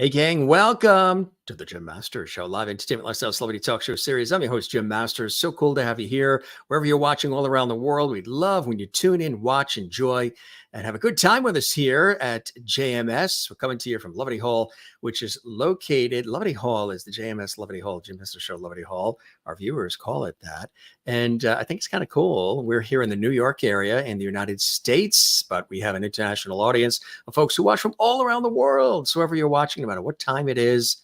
Hey, gang, welcome to the Jim Masters Show, live entertainment, lifestyle, celebrity talk show series. I'm your host, Jim Masters. So cool to have you here. Wherever you're watching all around the world, we'd love when you tune in, watch, enjoy, and have a good time with us here at JMS. We're coming to you from Lovely Hall, which is located, Lovely Hall is the JMS Lovely Hall, Jim Masters Show Lovely Hall. Our viewers call it that. And I think it's kind of cool. We're here in the New York area in the United States, but we have an international audience of folks who watch from all around the world. So wherever you're watching, no matter what time it is,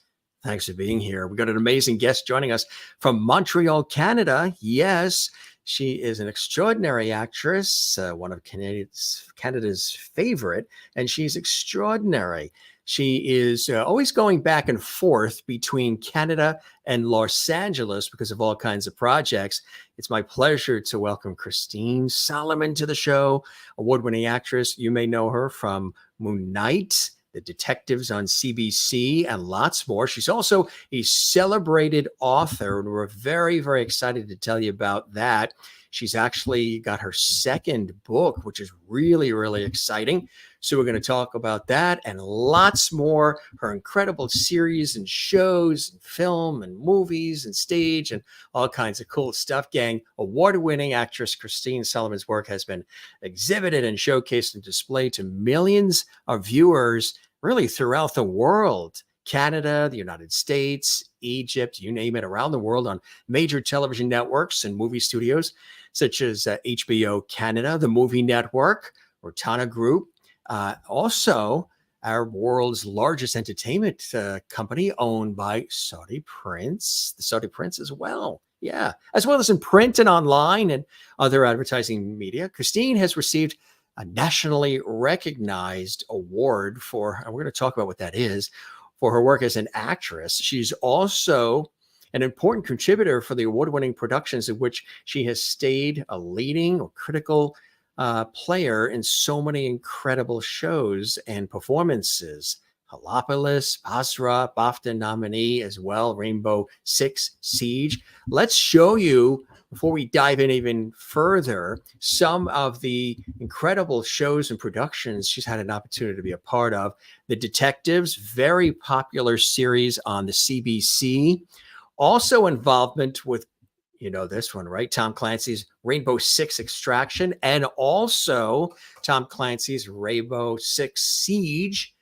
thanks for being here. We've got an amazing guest joining us from Montreal, Canada. Yes, she is an extraordinary actress, one of Canada's favorite, and she's extraordinary. She is always going back and forth between Canada and Los Angeles because of all kinds of projects. It's my pleasure to welcome Christine Solomon to the show, award-winning actress. You may know her from Moon Knight, The Detectives on CBC, and lots more. She's also a celebrated author, and we're very, very excited to tell you about that. She's actually got her second book, which is really, really exciting. So we're going to talk about that and lots more. Her incredible series and shows and film and movies and stage and all kinds of cool stuff, gang. Award-winning actress Christine Solomon's work has been exhibited and showcased and displayed to millions of viewers really throughout the world. Canada, the United States, Egypt, you name it, around the world on major television networks and movie studios such as HBO Canada, the Movie Network, Rotana Group. Also, our world's largest entertainment company owned by Saudi Prince, the Saudi Prince as well. Yeah, as well as in print and online and other advertising media. Christine has received a nationally recognized award for, and we're going to talk about what that is, for her work as an actress. She's also an important contributor for the award-winning productions in which she has stayed a leading or critical player in so many incredible shows and performances. Halopolis, Basra, BAFTA nominee as well, Rainbow Six Siege. Let's show you, before we dive in even further, some of the incredible shows and productions she's had an opportunity to be a part of. The Detectives, very popular series on the CBC. Also involvement with, you know this one, right? Tom Clancy's Rainbow Six Extraction, and also Tom Clancy's Rainbow Six Siege.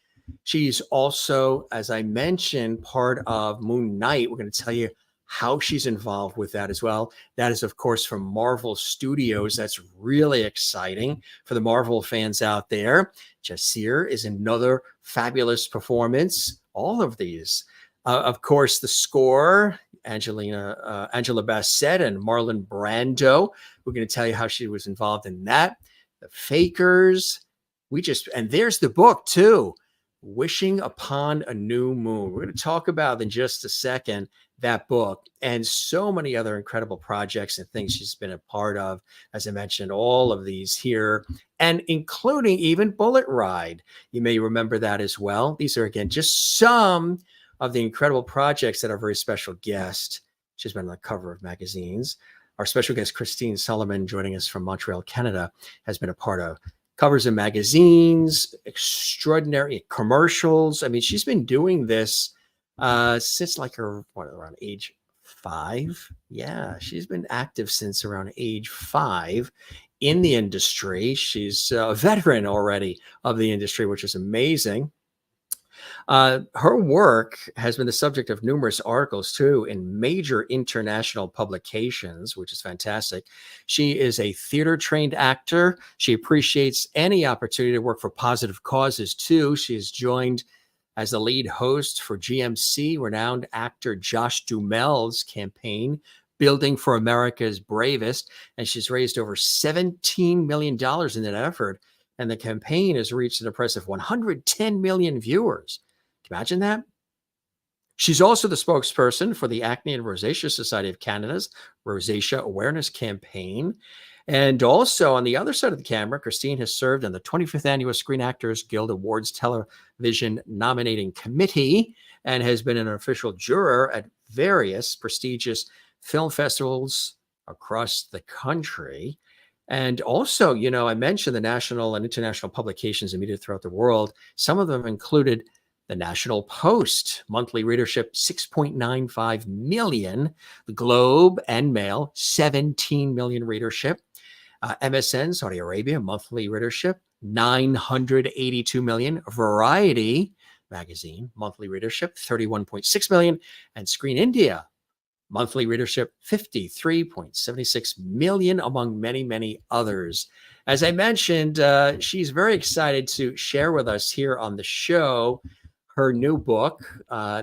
She's also, as I mentioned, part of Moon Knight. We're going to tell you how she's involved with that as well. That is, of course, from Marvel Studios. That's really exciting for the Marvel fans out there. Jasir is another fabulous performance. All of these. Of course, the score, Angela Bassett and Marlon Brando. We're going to tell you how she was involved in that. The Fakers. And there's the book too, Wishing Upon a New Moon. We're going to talk about in just a second that book and so many other incredible projects and things she's been a part of. As I mentioned, all of these here, and including even Bullet Ride. You may remember that as well. These are, again, just some of the incredible projects that our very special guest, she's been on the cover of magazines. Our special guest, Christine Solomon, joining us from Montreal, Canada, has been a part of covers of magazines, extraordinary commercials. I mean, she's been doing this since like around age 5. Yeah, she's been active since around age 5 in the industry. She's a veteran already of the industry, which is amazing. Her work has been the subject of numerous articles, too, in major international publications, which is fantastic. She is a theater-trained actor. She appreciates any opportunity to work for positive causes, too. She is joined as the lead host for GMC, renowned actor Josh Duhamel's campaign, Building for America's Bravest, and she's raised over $17 million in that effort, and the campaign has reached an impressive 110 million viewers. Can you imagine that? She's also the spokesperson for the Acne and Rosacea Society of Canada's Rosacea Awareness Campaign. And also on the other side of the camera, Christine has served on the 25th Annual Screen Actors Guild Awards Television Nominating Committee and has been an official juror at various prestigious film festivals across the country. And also, you know, I mentioned the national and international publications and media throughout the world. Some of them included The National Post, monthly readership 6.95 million. The Globe and Mail, 17 million readership. MSN, Saudi Arabia, monthly readership 982 million. Variety magazine, monthly readership 31.6 million. And Screen India, monthly readership 53.76 million, among many, many others. As I mentioned, she's very excited to share with us here on the show her new book.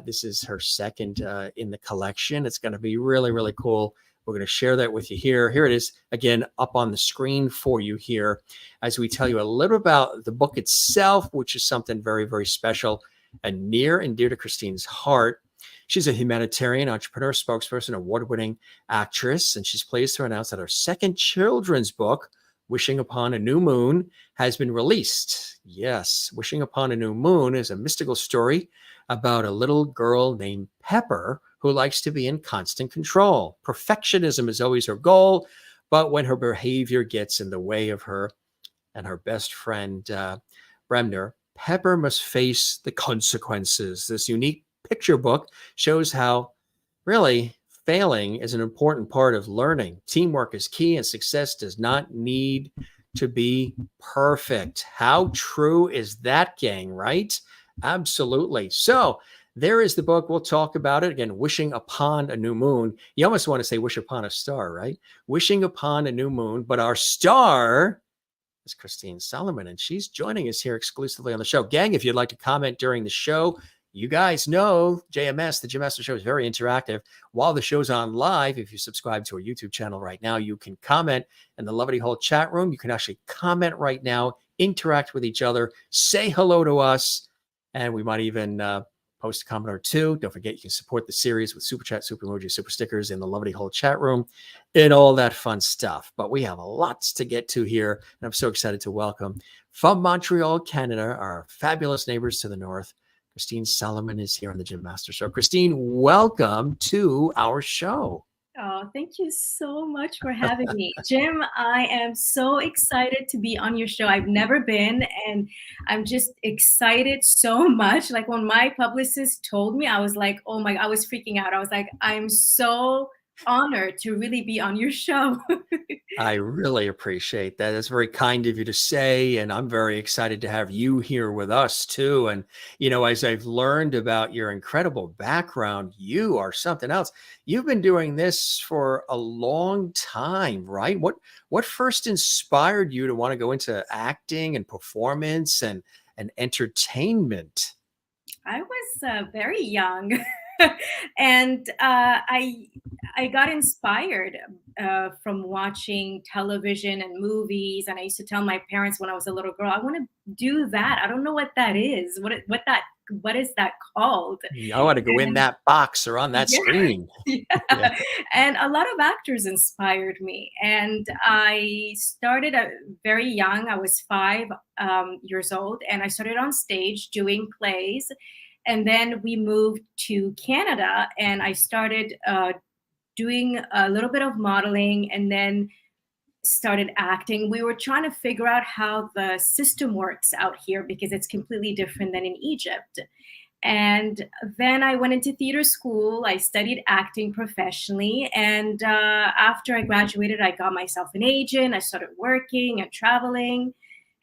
This is her second in the collection. It's going to be really, really cool. We're going to share that with you here. Here it is again up on the screen for you here as we tell you a little about the book itself, which is something very, very special and near and dear to Christine's heart. She's a humanitarian, entrepreneur, spokesperson, award-winning actress, and she's pleased to announce that her second children's book, Wishing Upon a New Moon, has been released. Yes, Wishing Upon a New Moon is a mystical story about a little girl named Pepper who likes to be in constant control. Perfectionism is always her goal, but when her behavior gets in the way of her and her best friend, Bremner, Pepper must face the consequences. This unique picture book shows how really failing is an important part of learning. Teamwork is key, and success does not need to be perfect. How true is that, gang, right? Absolutely. So there is the book. We'll talk about it again. Wishing Upon a New Moon. You almost want to say wish upon a star, right? Wishing Upon a New Moon. But our star is Christine Solomon, and she's joining us here exclusively on the show. Gang, if you'd like to comment during the show, you guys know JMS, the Jim Master Show, is very interactive. While the show's on live, if you subscribe to our YouTube channel right now, you can comment in the Lovely Hole chat room. You can actually comment right now, interact with each other, say hello to us, and we might even post a comment or two. Don't forget, you can support the series with Super Chat, Super Emoji, Super Stickers in the Lovely Hole chat room and all that fun stuff. But we have lots to get to here, and I'm so excited to welcome from Montreal, Canada, our fabulous neighbors to the north. Christine Solomon is here on the Jim Master Show. Christine, welcome to our show. Oh, thank you so much for having me. Jim, I am so excited to be on your show. I've never been, and I'm just excited so much. Like when my publicist told me, I was like, oh my, I was freaking out. I was like, I'm so honored to really be on your show. I really appreciate that. It's very kind of you to say, and I'm very excited to have you here with us too. And, you know, as I've learned about your incredible background, you are something else. You've been doing this for a long time, right? What first inspired you to want to go into acting and performance and entertainment? I was very young, and I got inspired from watching television and movies. And I used to tell my parents when I was a little girl, I want to do that. I don't know what that is. What is that called? I want to go in that box or on that Yeah. screen. Yeah. Yeah. And a lot of actors inspired me. And I started very young. I was 5 years old, and I started on stage doing plays. And then we moved to Canada, and I started doing a little bit of modeling, and then started acting. We were trying to figure out how the system works out here because it's completely different than in Egypt. And then I went into theater school. I studied acting professionally. And after I graduated, I got myself an agent. I started working and traveling.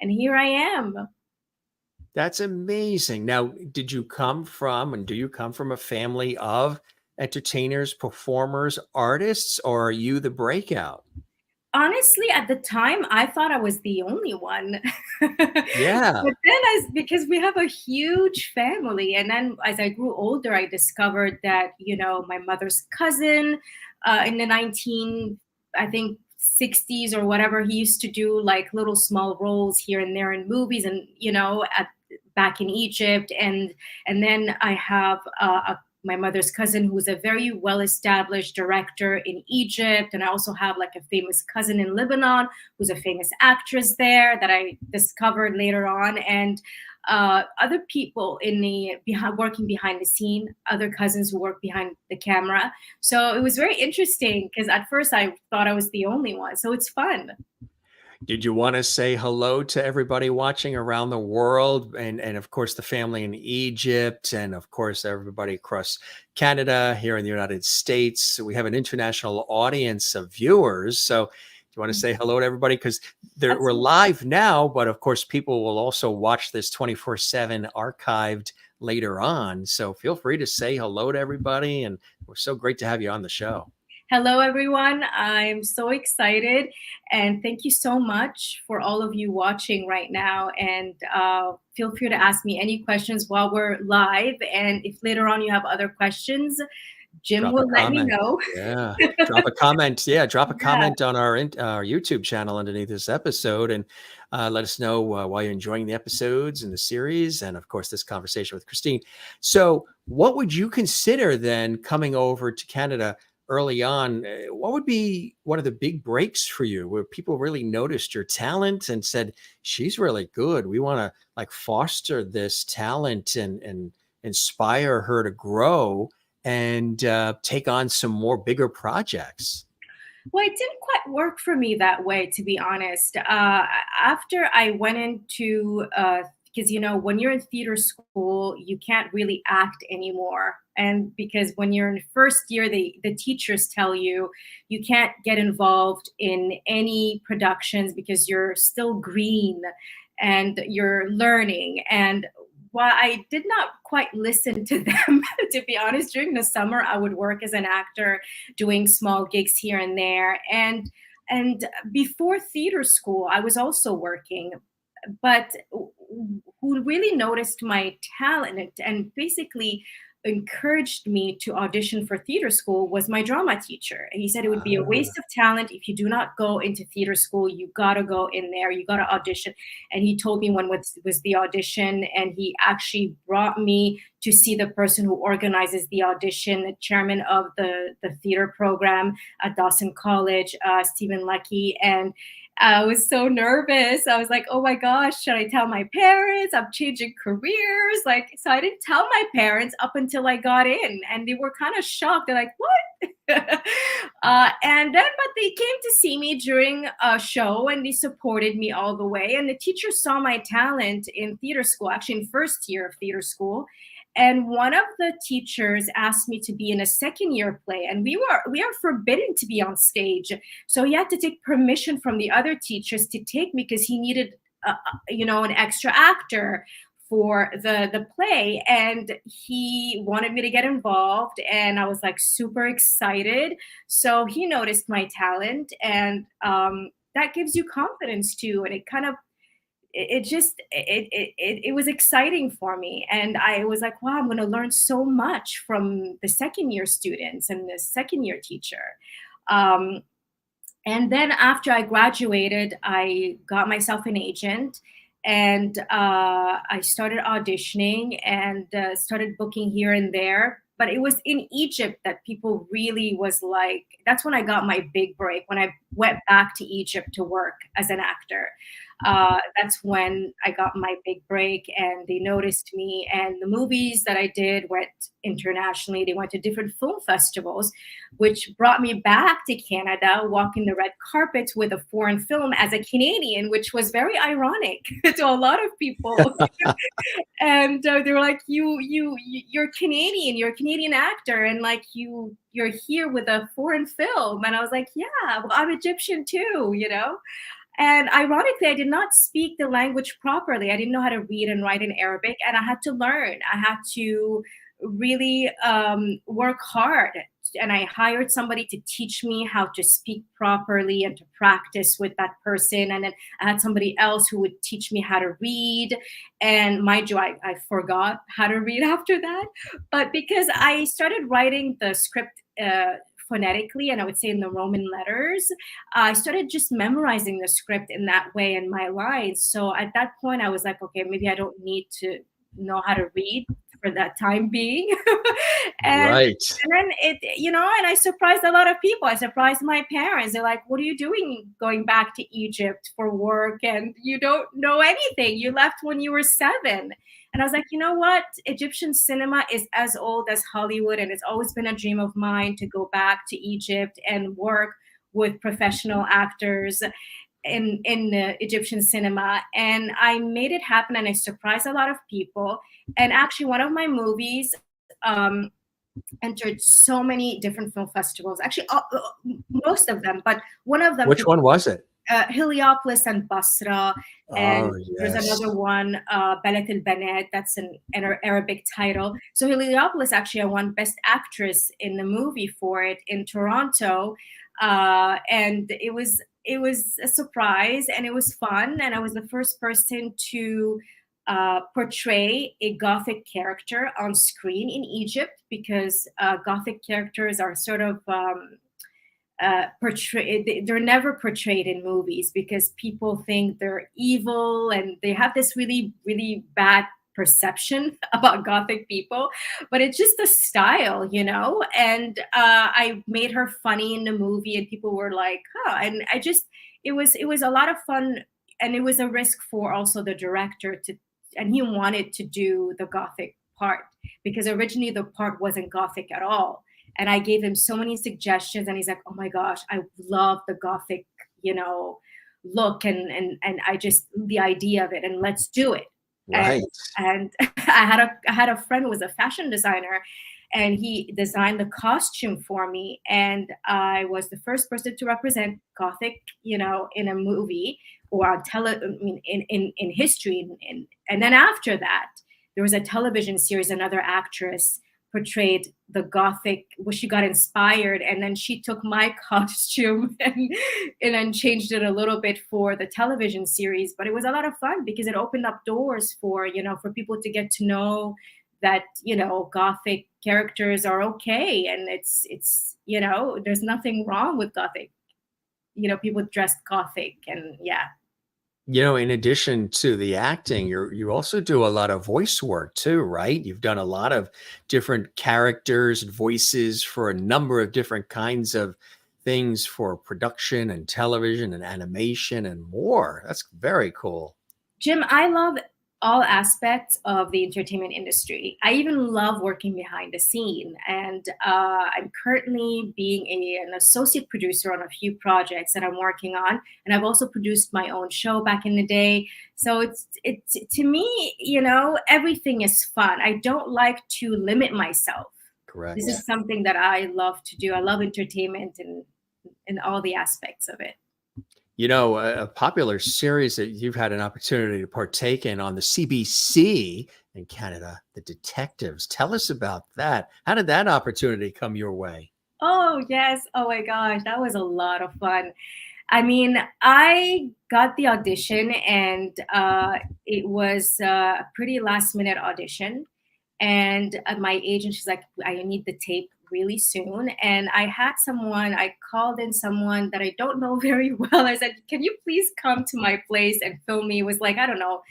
And here I am. That's amazing. Now, did you come from and do you come from a family of entertainers, performers, artists, or are you the breakout? Honestly, at the time, I thought I was the only one. Yeah. But then, because we have a huge family, and then as I grew older, I discovered that my mother's cousin, in the I think 60s or whatever, he used to do like little small roles here and there in movies, and back in Egypt, and then I have my mother's cousin who's a very well-established director in Egypt. And I also have like a famous cousin in Lebanon who's a famous actress there that I discovered later on. And other people working behind the scene, other cousins who work behind the camera. So it was very interesting because at first I thought I was the only one. So it's fun. Did you want to say hello to everybody watching around the world, and of course the family in Egypt, and of course everybody across Canada, here in the United States? We have an international audience of viewers. So do you want to say hello to everybody? Because we're Absolutely. live now, but of course people will also watch this 24/7 archived later on. So feel free to say hello to everybody. And we're so great to have you on the show. Hello, everyone. I'm so excited. And thank you so much for all of you watching right now. And feel free to ask me any questions while we're live. And if later on you have other questions, Jim Drop a will let me comment. know. Yeah. Drop a comment. Yeah. Drop a Yeah. comment on our YouTube channel underneath this episode, and let us know why you're enjoying the episodes and the series. And of course, this conversation with Christine. So, what would you consider then coming over to Canada early on? What would be one of the big breaks for you where people really noticed your talent and said, she's really good. We want to like foster this talent and inspire her to grow and take on some more bigger projects? Well, it didn't quite work for me that way, to be honest. After I went into, because when you're in theater school, you can't really act anymore. And because when you're in first year, the teachers tell you you can't get involved in any productions because you're still green and you're learning. And while I did not quite listen to them, to be honest, during the summer, I would work as an actor doing small gigs here and there. And before theater school, I was also working. But who really noticed my talent and basically encouraged me to audition for theater school was my drama teacher. And he said it would be a Ah, waste of talent if you do not go into theater school. You got to go in there, you got to audition. And he told me when was the audition, and he actually brought me to see the person who organizes the audition, the chairman of the theater program at Dawson College, Stephen Leckie. And I was so nervous. I was like, oh my gosh, should I tell my parents? I'm changing careers. Like, so I didn't tell my parents up until I got in, and they were kind of shocked. They're like, what? And then, but they came to see me during a show, and they supported me all the way. And the teacher saw my talent in theater school, actually in first year of theater school. And one of the teachers asked me to be in a second year play, and we are forbidden to be on stage. So he had to take permission from the other teachers to take me because he needed, an extra actor for the play, and he wanted me to get involved, and I was like super excited. So he noticed my talent, and that gives you confidence too, and it kind of it just it was exciting for me, and I was like, wow, I'm going to learn so much from the second year students and the second year teacher. um, and then after I graduated, I got myself an agent, and I started auditioning and started booking here and there. But it was in Egypt that people really was like, that's when I got my big break, when I went back to Egypt to work as an actor. That's when I got my big break, and they noticed me. And the movies that I did went internationally. They went to different film festivals, which brought me back to Canada, walking the red carpet with a foreign film as a Canadian, which was very ironic to a lot of people. And they were like, you're Canadian, you're a Canadian actor, and like you're here with a foreign film. And I was like, yeah, well, I'm Egyptian too. And ironically, I did not speak the language properly. I didn't know how to read and write in Arabic, and I had to learn. I had to really work hard. And I hired somebody to teach me how to speak properly and to practice with that person. And then I had somebody else who would teach me how to read. And mind you, I forgot how to read after that. But because I started writing the script phonetically, and I would say in the Roman letters, I started just memorizing the script in that way in my lines. So at that point, I was like, okay, maybe I don't need to know how to read for that time being. and right. and then and I surprised a lot of people. I surprised my parents. They're like, what are you doing going back to Egypt for work? And you don't know anything. You left when you were 7. And I was like, you know what? Egyptian cinema is as old as Hollywood, and it's always been a dream of mine to go back to Egypt and work with professional actors. in the Egyptian cinema, and I made it happen, and I surprised a lot of people. And actually, one of my movies um, entered so many different film festivals. Actually, most of them, but one of them, Which one was it? Heliopolis and Basra, and Oh, there's yes. another one, Belet el Benet, that's an Arabic title. So Heliopolis, actually, I won Best Actress in the movie for it in Toronto, and it was a surprise, and it was fun, and I was the first person to portray a Gothic character on screen in Egypt, because Gothic characters are sort of they're never portrayed in movies, because people think they're evil, and they have this really, really bad perception about Gothic people. But it's just a style, and I made her funny in the movie, and people were like, huh. And it was a lot of fun, and it was a risk for also the director to, and he wanted to do the Gothic part, because originally the part wasn't Gothic at all, and I gave him so many suggestions, and he's like, "Oh my gosh, I love the Gothic, look, and I just the idea of it, and let's do it." And Right. and I had a friend who was a fashion designer, and he designed the costume for me, and I was the first person to represent Gothic, in a movie, or on I mean, in history, and then after that, there was a television series. Another actress portrayed the Gothic, where she got inspired, and then she took my costume and then changed it a little bit for the television series. But it was a lot of fun, because it opened up doors for people to get to know that Gothic characters are okay, and there's nothing wrong with Gothic, people dressed Gothic, and yeah. In addition to the acting, you also do a lot of voice work too, right? You've done a lot of different characters and voices for a number of different kinds of things for production and television and animation and more. That's very cool. Jim, I love all aspects of the entertainment industry. I even love working behind the scene. And I'm currently being an associate producer on a few projects that I'm working on. And I've also produced my own show back in the day. So it's to me, everything is fun. I don't like to limit myself. This Correct. is something that I love to do. I love entertainment and all the aspects of it. A popular series that you've had an opportunity to partake in on the CBC in Canada, The Detectives. Tell us about that. How did that opportunity come your way? Oh, yes. Oh my gosh, that was a lot of fun. I mean, I got the audition, and it was a pretty last minute audition. And my agent, she's like, I need the tape really soon. And I called in someone that I don't know very well. I said, can you please come to my place and film me? It was like, I don't know,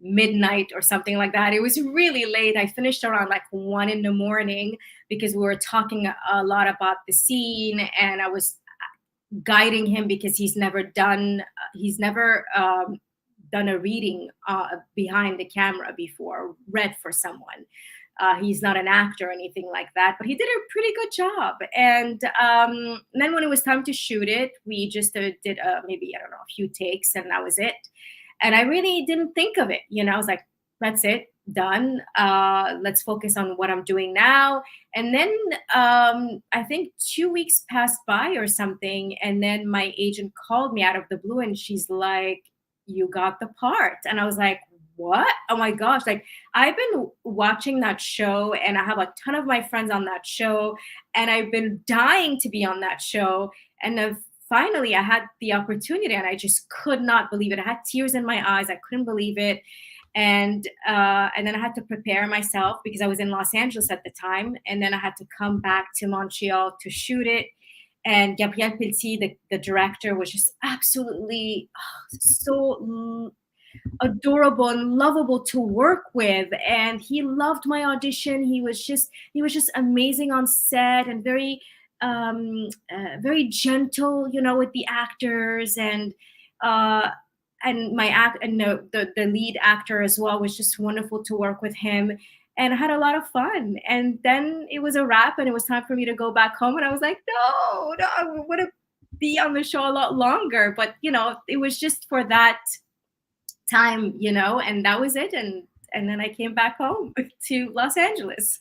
midnight or something like that. It was really late. I finished around like 1 in the morning, because we were talking a lot about the scene, and I was guiding him, because he's never done a reading behind the camera before, read for someone. He's not an actor or anything like that, but he did a pretty good job. And then when it was time to shoot it, we just did maybe, I don't know, a few takes, and that was it. And I really didn't think of it. I was like, that's it, done. Let's focus on what I'm doing now. And then I think 2 weeks passed by or something. And then my agent called me out of the blue, and she's like, you got the part. And I was like, what? Oh my gosh. Like, I've been watching that show, and I have a ton of my friends on that show, and I've been dying to be on that show. And finally I had the opportunity, and I just could not believe it. I had tears in my eyes. I couldn't believe it. And then I had to prepare myself, because I was in Los Angeles at the time, and then I had to come back to Montreal to shoot it. And Gabriel Pelletier, the director, was just absolutely so adorable and lovable to work with, and he loved my audition. He was just amazing on set, and very gentle, with the actors, uh, and the lead actor as well was just wonderful to work with him. And I had a lot of fun. And then it was a wrap, and it was time for me to go back home. And I was like, no, no, I would have be on the show a lot longer, but it was just for that time, and that was it. And then I came back home to Los Angeles.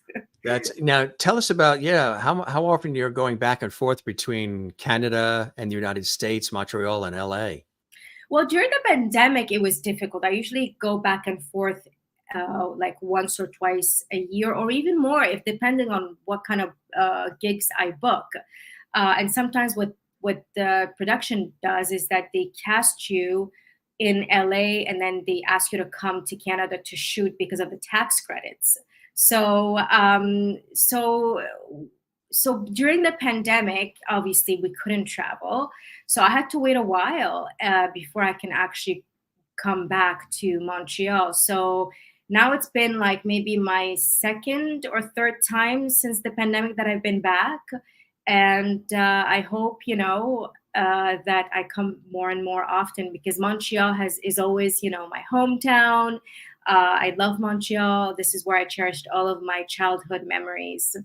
Now tell us about, yeah, how often you're going back and forth between Canada and the United States, Montreal and LA. Well, during the pandemic, it was difficult. I usually go back and forth like once or twice a year, or even more, if depending on what kind of gigs I book. And sometimes what the production does is that they cast you in LA and then they ask you to come to Canada to shoot because of the tax credits. So so during the pandemic, obviously we couldn't travel, so I had to wait a while before I can actually come back to Montreal. So now it's been like maybe my second or third time since the pandemic that I've been back, and I hope that I come more and more often, because Montreal is always my hometown. I love Montreal. This is where I cherished all of my childhood memories.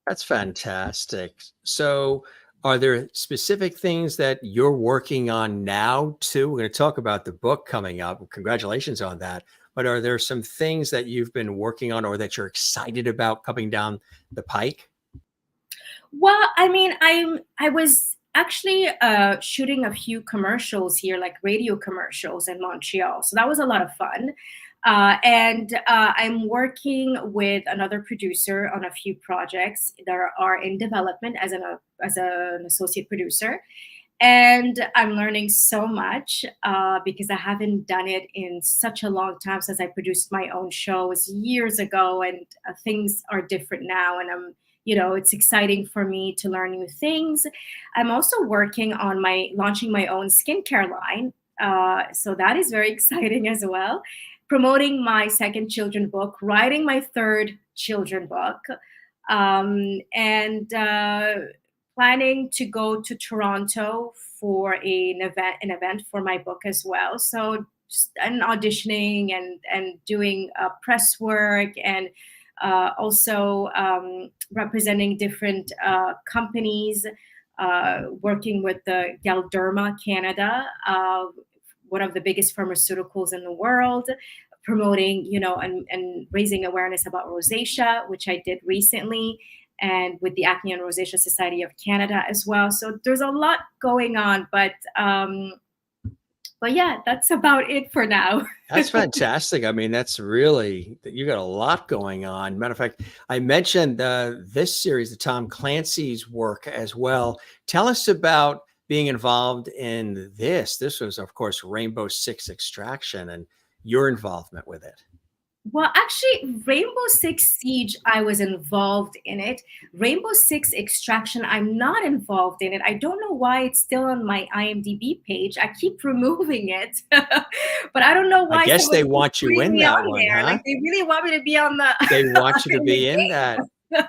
That's fantastic. So, are there specific things that you're working on now too? We're going to talk about the book coming up. Congratulations on that. But are there some things that you've been working on or that you're excited about coming down the pike? Well, I mean, I was actually shooting a few commercials here, like radio commercials in Montreal. So that was a lot of fun. And I'm working with another producer on a few projects that are in development as an associate producer. And I'm learning so much because I haven't done it in such a long time since I produced my own show. It was years ago, and things are different now. And it's exciting for me to learn new things. I'm also working on launching my own skincare line. So that is very exciting as well. Promoting my second children book, writing my third children book, and planning to go to Toronto for an event for my book as well. So and auditioning and doing press work, and also representing different companies, working with the Galderma Canada, one of the biggest pharmaceuticals in the world, promoting, and raising awareness about rosacea, which I did recently, and with the Acne and Rosacea Society of Canada as well. So there's a lot going on, but yeah, that's about it for now. That's fantastic. I mean, that's really, you got a lot going on. Matter of fact, I mentioned this series, the Tom Clancy's work as well. Tell us about being involved in this. This was, of course, Rainbow Six Extraction and your involvement with it. Well, actually, Rainbow Six Siege, I was involved in it. Rainbow Six Extraction, I'm not involved in it. I don't know why it's still on my IMDb page. I keep removing it, but I don't know why. I guess they want you in that one, huh? Like, they really want me to be on the. They want you to be in that,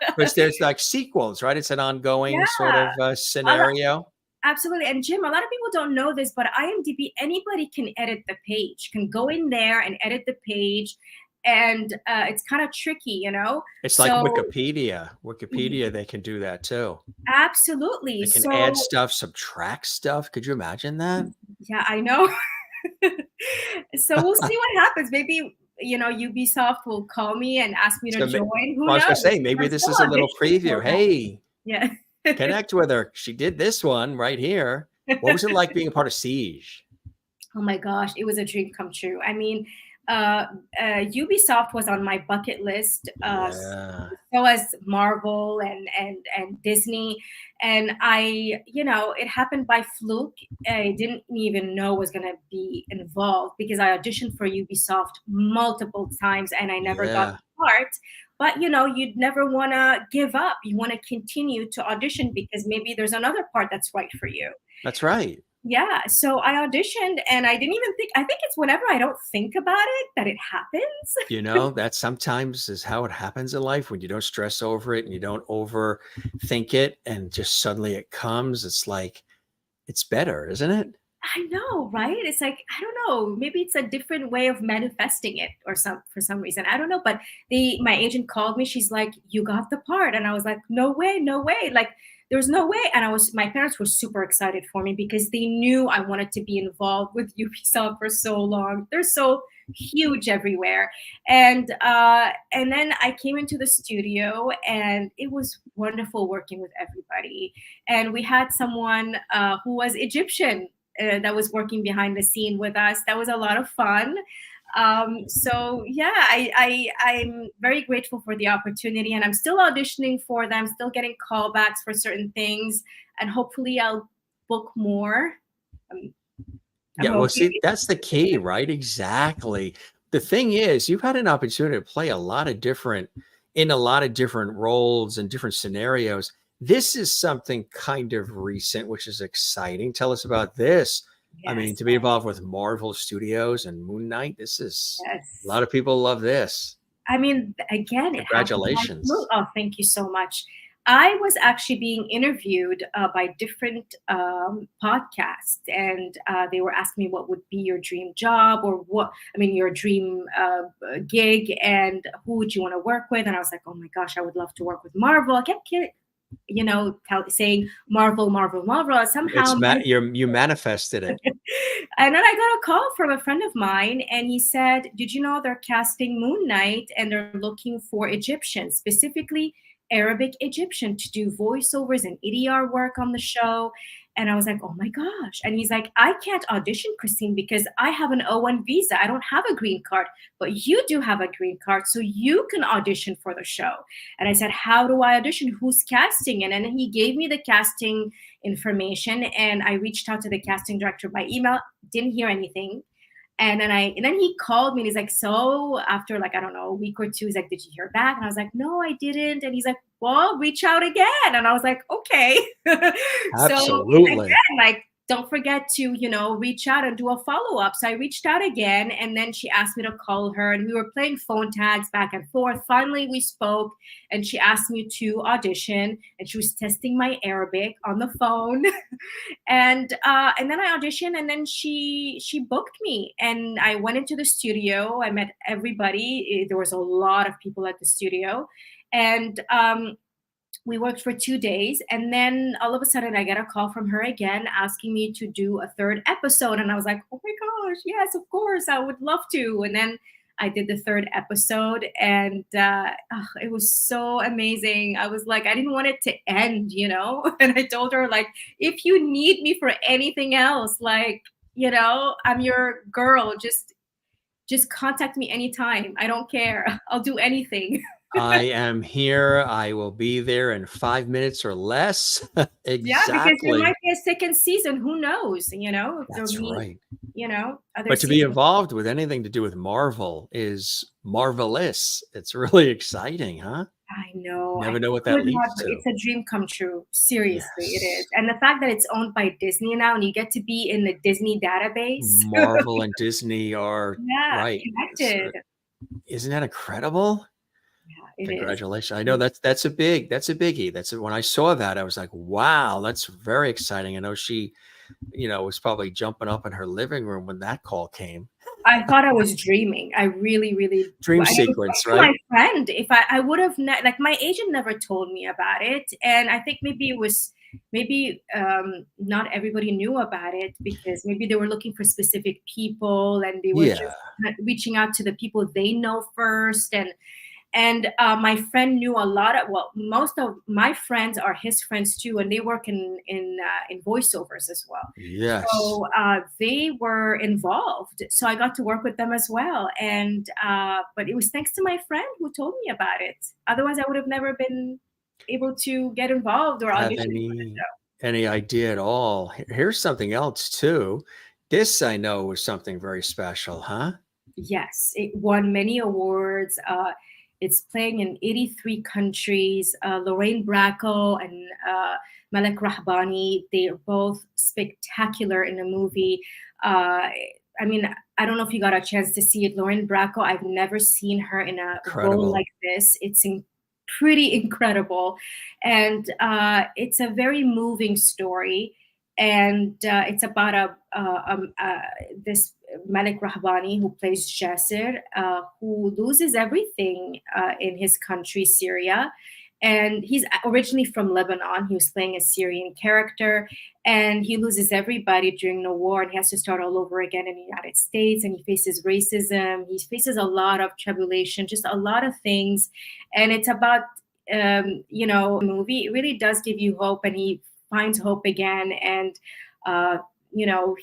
because there's like sequels, right? It's an ongoing sort of scenario. Absolutely. And Jim, a lot of people don't know this, but IMDb, anybody can edit the page, can go in there and edit the page. And it's kind of tricky, It's like Wikipedia. They can do that too. Absolutely. They can add stuff, subtract stuff. Could you imagine that? Yeah, I know. So we'll see what happens. Maybe, Ubisoft will call me and ask me to join. Who knows? I was going to say, maybe this is a little preview. Hey, yeah. Connect with her. She did this one right here. What was it like being a part of Siege? Oh my gosh, it was a dream come true. I mean, Ubisoft was on my bucket list. So was Marvel and Disney. And it happened by fluke. I didn't even know I was going to be involved because I auditioned for Ubisoft multiple times and I never got the part. But, you'd never want to give up. You want to continue to audition because maybe there's another part that's right for you. That's right. Yeah. So I auditioned and I didn't even think, I think it's whenever I don't think about it that it happens. That sometimes is how it happens in life when you don't stress over it and you don't overthink it and just suddenly it comes. It's like, it's better, isn't it? I know, right? It's like, I don't know, maybe it's a different way of manifesting it or for some reason. I don't know. But my agent called me, she's like, you got the part. And I was like, no way, no way. Like there's no way. And my parents were super excited for me because they knew I wanted to be involved with Ubisoft for so long. They're so huge everywhere. And then I came into the studio and it was wonderful working with everybody. And we had someone who was Egyptian that was working behind the scene with us. That was a lot of fun. So yeah, I'm very grateful for the opportunity, and I'm still auditioning for them, still getting callbacks for certain things, and hopefully I'll book more. I'm, I'm Yeah, well, hoping. see, that's the key, right? Exactly. The thing is, you've had an opportunity to play in a lot of different roles and different scenarios. This is something kind of recent, which is exciting. Tell us about this. I mean, Yes, to be involved with Marvel Studios and Moon Knight, a yes. lot of people love this. I mean, again, it happened like blue. Congratulations. Oh, thank you so much. I was actually being interviewed by different podcasts, and they were asking me what would be your dream job, or your dream gig, and who would you want to work with? And I was like, oh my gosh, I would love to work with Marvel. I kept saying Marvel, Marvel, Marvel. And somehow, You manifested it. and then I got a call from a friend of mine, and he said, did you know they're casting Moon Knight and they're looking for Egyptians, specifically Arabic Egyptian, to do voiceovers and EDR work on the show? And I was like, oh my gosh. And he's like, I can't audition, Christine, because I have an O1 visa. I don't have a green card, but you do have a green card, so you can audition for the show. And I said, how do I audition? Who's casting? And then he gave me the casting information, and I reached out to the casting director by email, didn't hear anything. And then he called me and he's like, so after, like, I don't know, a week or two, he's like, did you hear back? And I was like, no, I didn't. And he's like, well, reach out again. And I was like, okay. So Absolutely. again, like, don't forget to, reach out and do a follow-up. So I reached out again, and then she asked me to call her, and we were playing phone tags back and forth. Finally, we spoke, and she asked me to audition, and she was testing my Arabic on the phone. And then I auditioned, and then she booked me, and I went into the studio. I met everybody. There was a lot of people at the studio, and we worked for 2 days, and then all of a sudden I get a call from her again asking me to do a third episode. And I was like, oh my gosh, yes, of course, I would love to. And then I did the third episode, and it was so amazing. I was like, I didn't want it to end, and I told her, like, if you need me for anything else, like, I'm your girl, just contact me anytime. I don't care. I'll do anything. I am here. I will be there in 5 minutes or less. Yeah, because there Exactly. might be a second season. Who knows? If there'll That's be, right. other But to be seasons. involved with anything to do with Marvel is marvelous. It's really exciting, huh? I know. I Never know what could that not, leads but to. it's a dream come true. Seriously, it is. Yes. And the fact that it's owned by Disney now, and you get to be in the Disney database. Marvel and Disney are Yeah, right. connected. Isn't that incredible? Yeah, it is. Congratulations. I know that's a biggie. When I saw that, I was like, wow, that's very exciting. I know she, was probably jumping up in her living room when that call came. I thought I was dreaming. I really, really. Dream I was sequence, telling my right? friend, if I would have like, my agent never told me about it, and I think maybe it was not everybody knew about it because maybe they were looking for specific people, and they were Yeah. just reaching out to the people they know first. And my friend knew a lot of, well, most of my friends are his friends too, and they work in voiceovers as well. Yes. So they were involved. So I got to work with them as well. And but it was thanks to my friend who told me about it. Otherwise, I would have never been able to get involved or Have audition for the show. any idea at all. Here's something else too. This I know was something very special, huh? Yes, it won many awards. It's playing in 83 countries. Lorraine Bracco and Malek Rahbani, they're both spectacular in the movie. I mean, I don't know if you got a chance to see it. Lorraine Bracco, I've never seen her in a role Incredible. like this. It's pretty incredible. And it's a very moving story. and it's about this Malik Rahbani who plays Jasir, who loses everything in his country, Syria. And he's originally from Lebanon. He was playing a Syrian character, and he loses everybody during the war, and he has to start all over again in the United States. And he faces racism. He faces a lot of tribulation, just a lot of things. And it's about, movie. It really does give you hope, and he finds hope again. And uh, you know,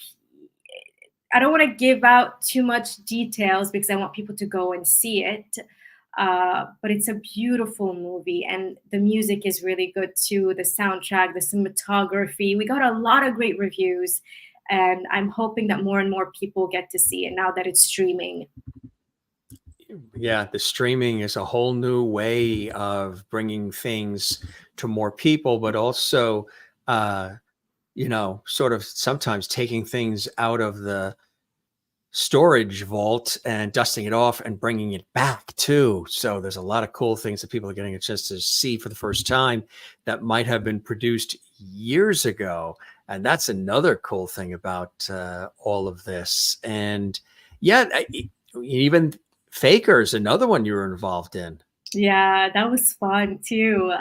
I don't want to give out too much details because I want people to go and see it. But it's a beautiful movie, and the music is really good too. The soundtrack, the cinematography. We got a lot of great reviews, and I'm hoping that more and more people get to see it now that it's streaming. Yeah, the streaming is a whole new way of bringing things to more people, but also, sort of sometimes taking things out of the storage vault and dusting it off and bringing it back too. So there's a lot of cool things that people are getting a chance to see for the first time that might have been produced years ago. And that's another cool thing about all of this. And yeah, even Fakers, another one you were involved in. Yeah, that was fun too.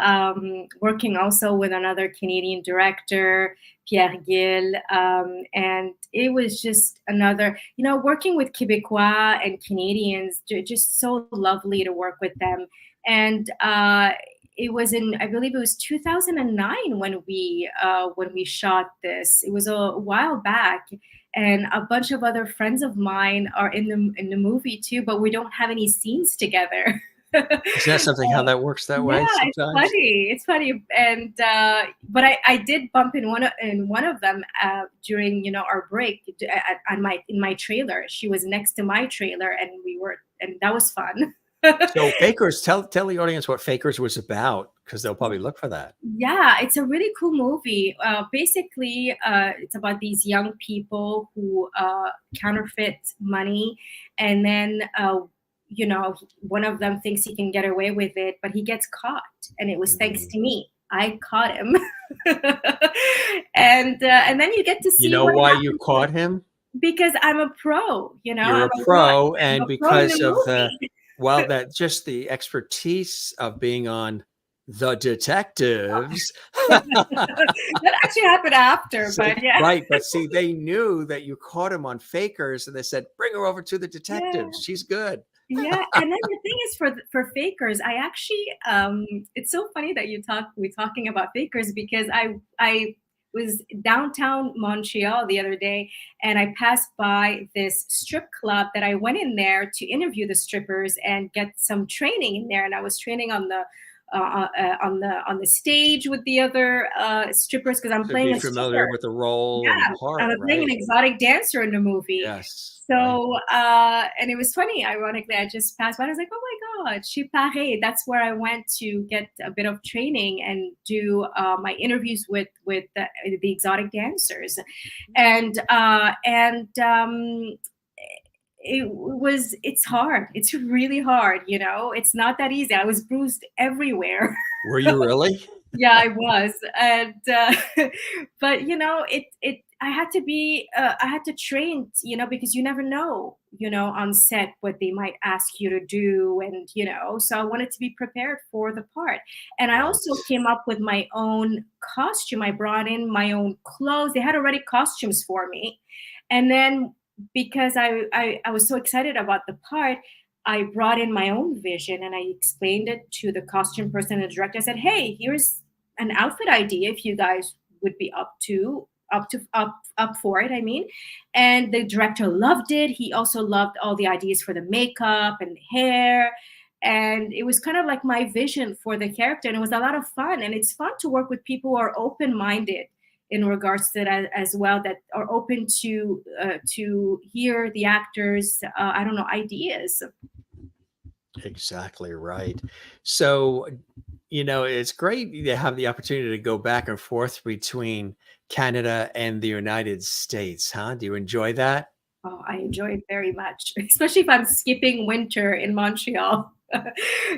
Working also with another Canadian director, Pierre Gill, and it was just another, working with Quebecois and Canadians, just so lovely to work with them. And it was I believe it was 2009 when we shot this. It was a while back, and a bunch of other friends of mine are in the movie too, but we don't have any scenes together. Isn't that something how that works that way Yeah, it's sometimes? funny. It's funny, and but I did bump in one of them during our break in my trailer. She was next to my trailer, and that was fun. So Fakers, tell the audience what Fakers was about, because they'll probably look for that. Yeah, it's a really cool movie. Basically, it's about these young people who counterfeit money, and then one of them thinks he can get away with it, but he gets caught, and it was thanks to me. I caught him, and then you get to see. You know why you caught him? Because I'm a pro. You're I'm a pro, I'm and a pro in because the of movie. that just the expertise of being on The Detectives. That actually happened after, but yeah. Right, but see, they knew that you caught him on Fakers, and they said, "Bring her over to The Yeah. Detectives. She's good." Yeah, and then the thing is, for Fakers, I actually it's so funny that we're talking about Fakers, because I was downtown Montreal the other day, and I passed by this strip club that I went in there to interview the strippers and get some training in there, and I was training on the stage with the other strippers, because I'm To playing be a familiar stripper. with the role and Yeah, the I part, was playing an right? exotic dancer in the movie. Yes, right. So, and it was funny. Ironically, I just passed by. I was like, "Oh my God, she paraît." That's where I went to get a bit of training and do my interviews with the exotic dancers, and it's hard. It's really hard. It's not that easy. I was bruised everywhere. Were you really? Yeah, I was, and but I had to I had to train, because you never know, on set what they might ask you to do, and so I wanted to be prepared for the part. And I Right. also came up with my own costume. I brought in my own clothes. They had already costumes for me, and then because I was so excited about the part, I brought in my own vision, and I explained it to the costume person and the director. I said, "Hey, here's an outfit idea if you guys would be up for it, I mean." And the director loved it. He also loved all the ideas for the makeup and the hair. And it was kind of like my vision for the character. And it was a lot of fun. And it's fun to work with people who are open-minded in regards to that as well, that are open to hear the actors I don't know, ideas. Exactly right. So, it's great to have the opportunity to go back and forth between Canada and the United States, huh? Do you enjoy that? Oh, I enjoy it very much, especially if I'm skipping winter in Montreal.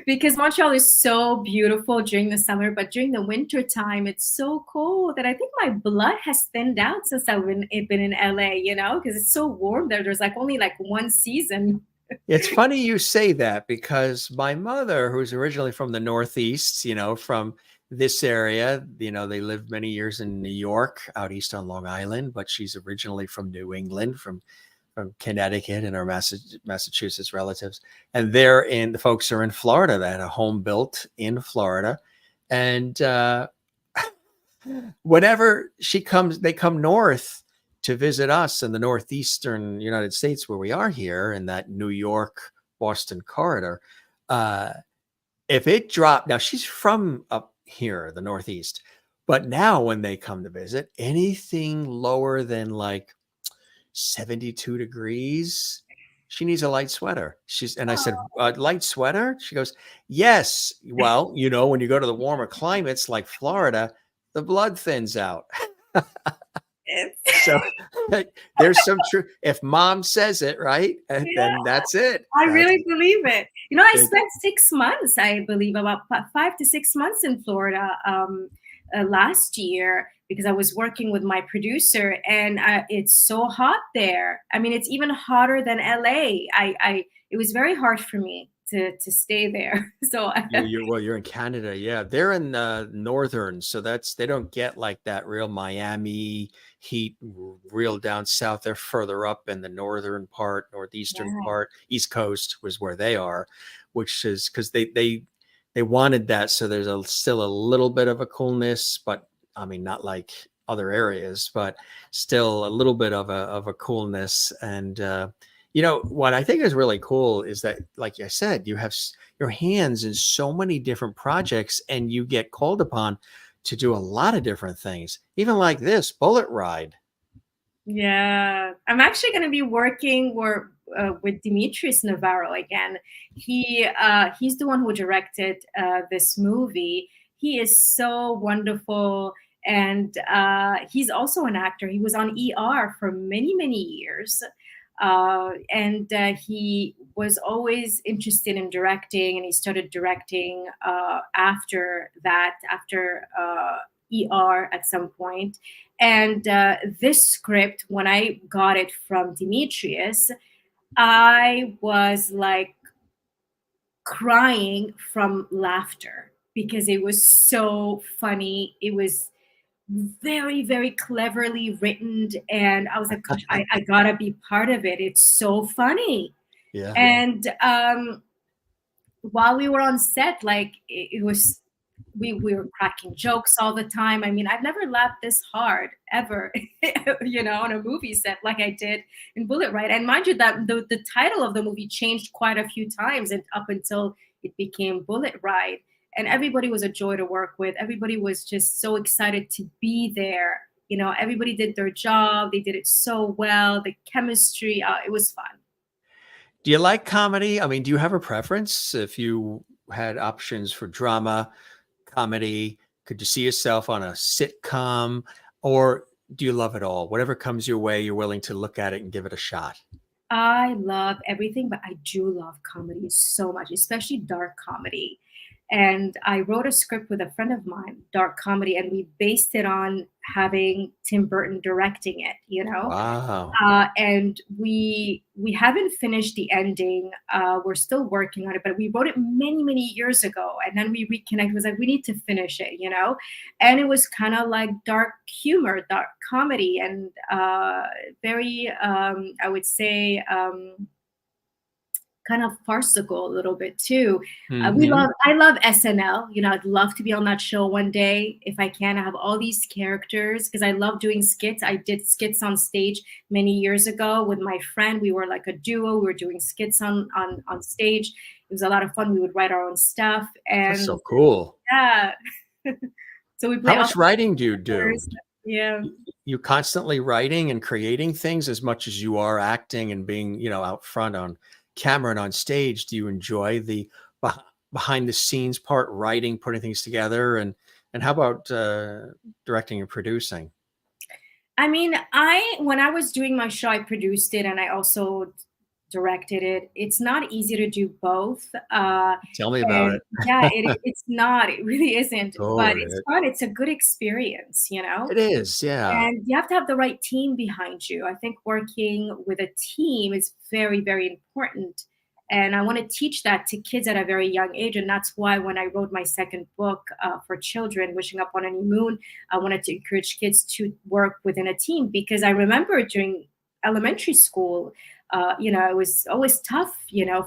Because Montreal is so beautiful during the summer, but during the winter time, it's so cold that I think my blood has thinned out since been in LA, because it's so warm there. There's like only like one season. It's funny you say that because my mother, who's originally from the Northeast, from this area, they lived many years in New York, out east on Long Island, but she's originally from New England, from Connecticut and our Massachusetts relatives. And the folks are in Florida that had a home built in Florida. And whenever they come north to visit us in the northeastern United States where we are here in that New York, Boston corridor. If it dropped, now she's from up here, the Northeast, but now when they come to visit, anything lower than like 72 degrees, she needs a light sweater. And I said, light sweater? She goes, yes. Well, when you go to the warmer climates like Florida, the blood thins out. So there's some truth. If mom says it, right, then that's it. I really believe it. I spent 6 months, I believe, about 5 to 6 months in Florida last year because I was working with my producer, and it's so hot there. I mean, it's even hotter than LA. It was very hard for me to stay there. So you're in Canada, yeah. They're in the northern, so they don't get like that real Miami heat, real down south. They're further up in the northern part, northeastern part. East Coast was where they are, which is because they wanted that. So there's still a little bit of a coolness, but I mean, not like other areas, but still a little bit of a coolness. And what I think is really cool is that, like I said, you have your hands in so many different projects and you get called upon to do a lot of different things, even like this Bullet Ride. Yeah, I'm actually going to be working with Demetrius Navarro again. He's the one who directed this movie. He is so wonderful. And he's also an actor. He was on ER for many, many years. And he was always interested in directing, and he started directing after ER at some point. And this script, when I got it from Demetrius, I was like crying from laughter because it was so funny. It was very, very cleverly written, and I was like, gosh, I gotta be part of it. It's so funny. Yeah. And while we were on set, like it was, we were cracking jokes all the time. I mean, I've never laughed this hard ever, on a movie set like I did in Bullet Ride. And mind you, that the title of the movie changed quite a few times, and up until it became Bullet Ride. And everybody was a joy to work with. Everybody was just so excited to be there. Everybody did their job. They did it so well. The chemistry, it was fun. Do you like comedy? I mean, do you have a preference? If you had options for drama, comedy, could you see yourself on a sitcom, or do you love it all? Whatever comes your way, you're willing to look at it and give it a shot. I love everything, but I do love comedy so much, especially dark comedy. And I wrote a script with a friend of mine, dark comedy, and we based it on having Tim Burton directing it, Wow. And we haven't finished the ending. We're still working on it, but we wrote it many, many years ago. And then we reconnected. It was like, we need to finish it, And it was kind of like dark humor, dark comedy, and very, I would say, kind of farcical a little bit too. I love SNL. I'd love to be on that show one day if I can. I have all these characters because I love doing skits. I did skits on stage many years ago with my friend. We were like a duo. We were doing skits on stage. It was a lot of fun. We would write our own stuff. And that's so cool. Yeah. So we play. How much writing do you do? Yeah. You constantly writing and creating things as much as you are acting and being, out front on camera and on stage. Do you enjoy the behind the scenes part, writing, putting things together, and how about directing and producing? I mean, when I was doing my show, I produced it, and I also directed it. It's not easy to do both. Tell me about And it. yeah, it's not. It really isn't. Oh, But it's fun. It's a good experience, you know? it is. Yeah. And you have to have the right team behind you. I think working with a team is very, very important. And I want to teach that to kids at a very young age. And that's why when I wrote my second book for children, Wishing Upon a New Moon, I wanted to encourage kids to work within a team because I remember during elementary school, it was always tough,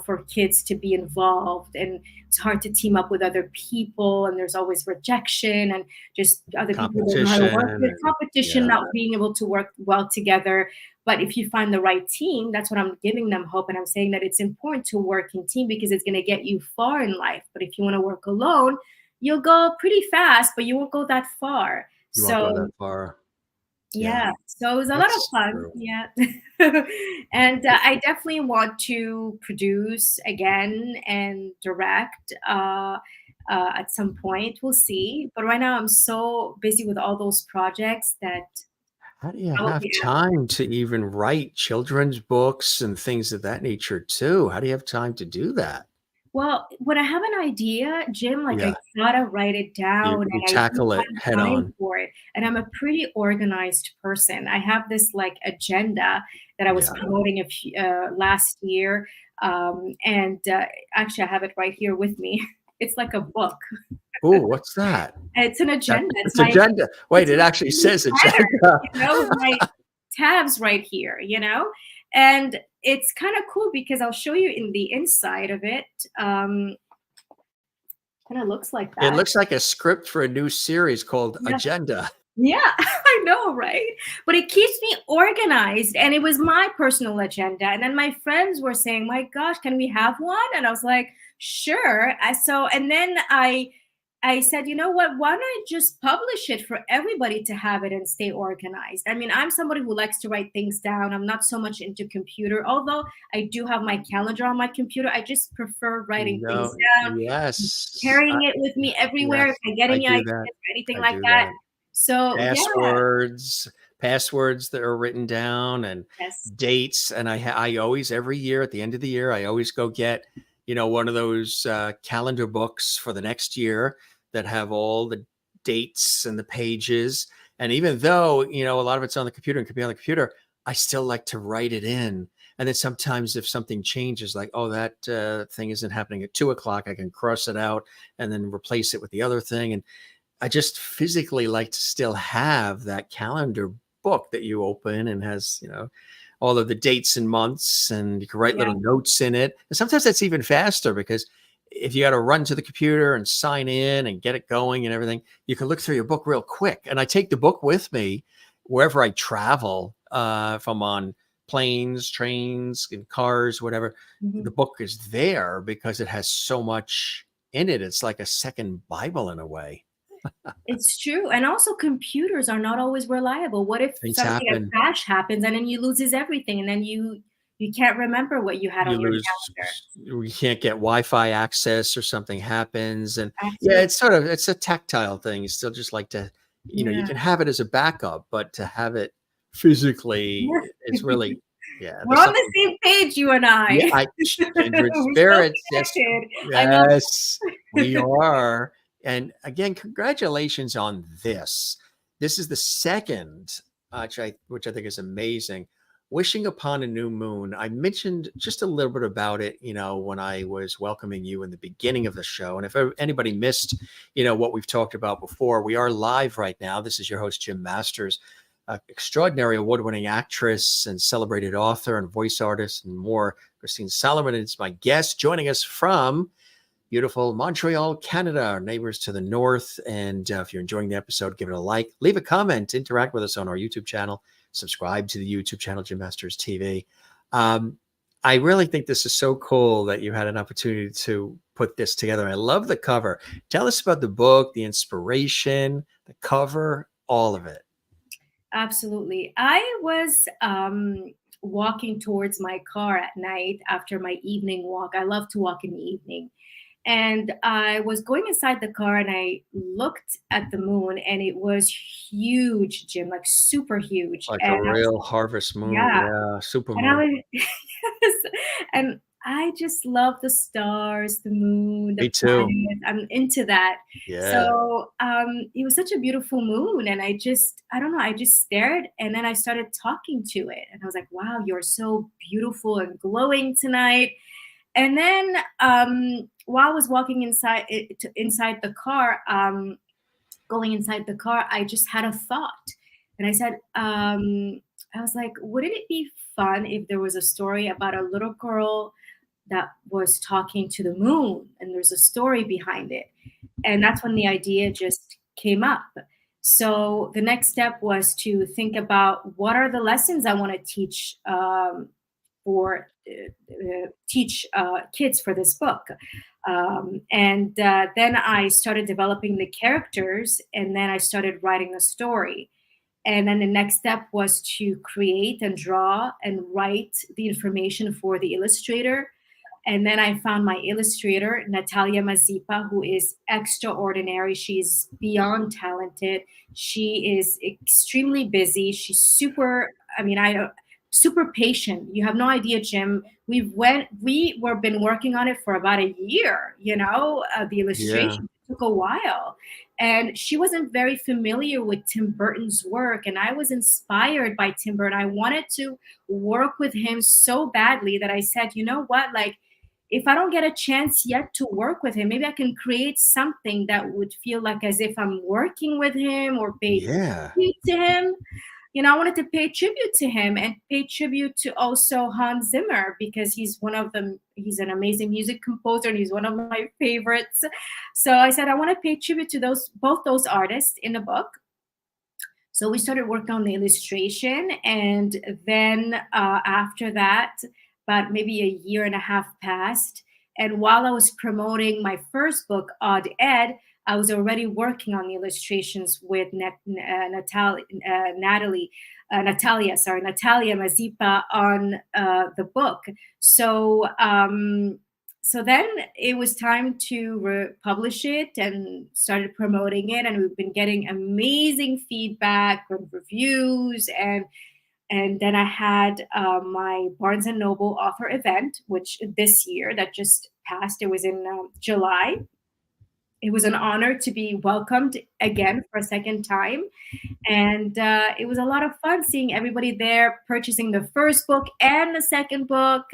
for kids to be involved. And it's hard to team up with other people. And there's always rejection and just other people who don't know how to work Competition. with competition, Yeah. not being able to work well together. But if you find the right team, that's what I'm giving them hope. And I'm saying that it's important to work in team because it's going to get you far in life. But if you want to work alone, you'll go pretty fast, but you won't go that far. You won't go So that far. Yeah. yeah, so it was a lot of That's fun. true. Yeah. And I definitely want to produce again and direct at some point. We'll see. But right now, I'm so busy with all those projects that How do you have probably time to even write children's books and things of that nature too? How do you have time to do that? well, when I have an idea, Jim, like I Yeah. gotta write it down You and I do tackle it head find time on. for it. And I'm a pretty organized person. I have this like agenda that I was Yeah. promoting last year. And actually, I have it right here with me. It's like a book. Oh, what's that? It's an That agenda. it's agenda. Wait, It's it my actually says planner, agenda. with my tabs right here, And it's kind of cool because I'll show you in the inside of it. Kind of looks like It that. looks like a script for a new series called Yeah. Agenda. Yeah, I know, right? But it keeps me organized. And it was my personal agenda. And then my friends were saying, my gosh, can we have one? And I was like, sure. And then I said, you know what? Why don't I just publish it for everybody to have it and stay organized? I mean, I'm somebody who likes to write things down. I'm not so much into computer, although I do have my calendar on my computer. I just prefer writing things No, down, yes. carrying it with me everywhere. If Yes, I get I any do ideas that. or anything I like do that. that. So yeah, Passwords that are written down and yes. dates. And I always, every year at the end of the year, I always go get, one of those calendar books for the next year that have all the dates and the pages. And even though, a lot of it's on the computer and can be on the computer, I still like to write it in. And then sometimes if something changes, like, oh, that thing isn't happening at 2 o'clock, I can cross it out and then replace it with the other thing. And I just physically like to still have that calendar book that you open and has, all of the dates and months, and you can write Yeah. little notes in it. And sometimes that's even faster because if you got to run to the computer and sign in and get it going and everything, you can look through your book real quick. And I take the book with me wherever I travel, if I'm on planes, trains, and cars, whatever. Mhm. The book is there because it has so much in it. It's like a second Bible in a way. It's true. And also computers are not always reliable. What if Things something a happen. crash happens and then you loses everything and then you can't remember what you had You on your lose, calendar. you can't get Wi-Fi access or something happens. And yeah, Absolutely. it's a tactile thing. You still just like to, you Yeah. can have it as a backup, but to have it physically, it's Yeah. really, yeah, We're there's on the something. same page, you and Yeah, I. kindred We're so spirits. Yes, connected. I love yes, we it. are. And again, congratulations on this. This is the second, which I think is amazing. Wishing Upon a New Moon. I mentioned just a little bit about it, when I was welcoming you in the beginning of the show. And if anybody missed, what we've talked about before, we are live right now. This is your host, Jim Masters, extraordinary award-winning actress and celebrated author and voice artist and more. Christine Solomon is my guest, joining us from beautiful Montreal, Canada, our neighbors to the north. And if you're enjoying the episode, give it a like, leave a comment, interact with us on our YouTube channel, subscribe to the YouTube channel, Jim Masters TV. I really think this is so cool that you had an opportunity to put this together. I love the cover. Tell us about the book, the inspiration, the cover, all of it. Absolutely. I was walking towards my car at night after my evening walk. I love to walk in the evening. And I was going inside the car and I looked at the moon and it was huge, Jim, like super huge. Like And a I was, real harvest moon. yeah. Yeah. Super And I moon. was, yes. And I just love the stars, the moon, the Me too. planets. I'm into that. Yeah. So it was such a beautiful moon. And I don't know, I just stared and then I started talking to it. And I was like, wow, you're so beautiful and glowing tonight. And then while I was walking inside the car, going inside the car, I just had a thought. And I said, I was like, wouldn't it be fun if there was a story about a little girl that was talking to the moon and there's a story behind it? And that's when the idea just came up. So the next step was to think about what are the lessons I want to teach for teach kids for this book. And then I started developing the characters, and then I started writing a story. And then the next step was to create and draw and write the information for the illustrator. And then I found my illustrator, Natalia Mazipa, who is extraordinary. She's beyond talented. She is extremely busy. She's super patient. You have no idea, Jim. We were been working on it for about a year. The Yeah. illustration took a while, and she wasn't very familiar with Tim Burton's work, and I was inspired by Tim Burton. I wanted to work with him so badly that I said, you know what, like, if I don't get a chance yet to work with him, maybe I can create something that would feel like as if I'm working with him or pay Yeah. tribute to him. I wanted to pay tribute to him and pay tribute to also Hans Zimmer, because he's an amazing music composer and he's one of my favorites. So I said, I want to pay tribute to both those artists in the book. So we started working on the illustration. And then after that, about maybe a year and a half passed. And while I was promoting my first book, Odd Ed, I was already working on the illustrations with Natalia Mazipa on the book. So then it was time to publish it and started promoting it, and we've been getting amazing feedback and reviews, and then I had my Barnes and Noble author event, which this year that just passed. It was in July. It was an honor to be welcomed again for a second time. And it was a lot of fun seeing everybody there purchasing the first book and the second book.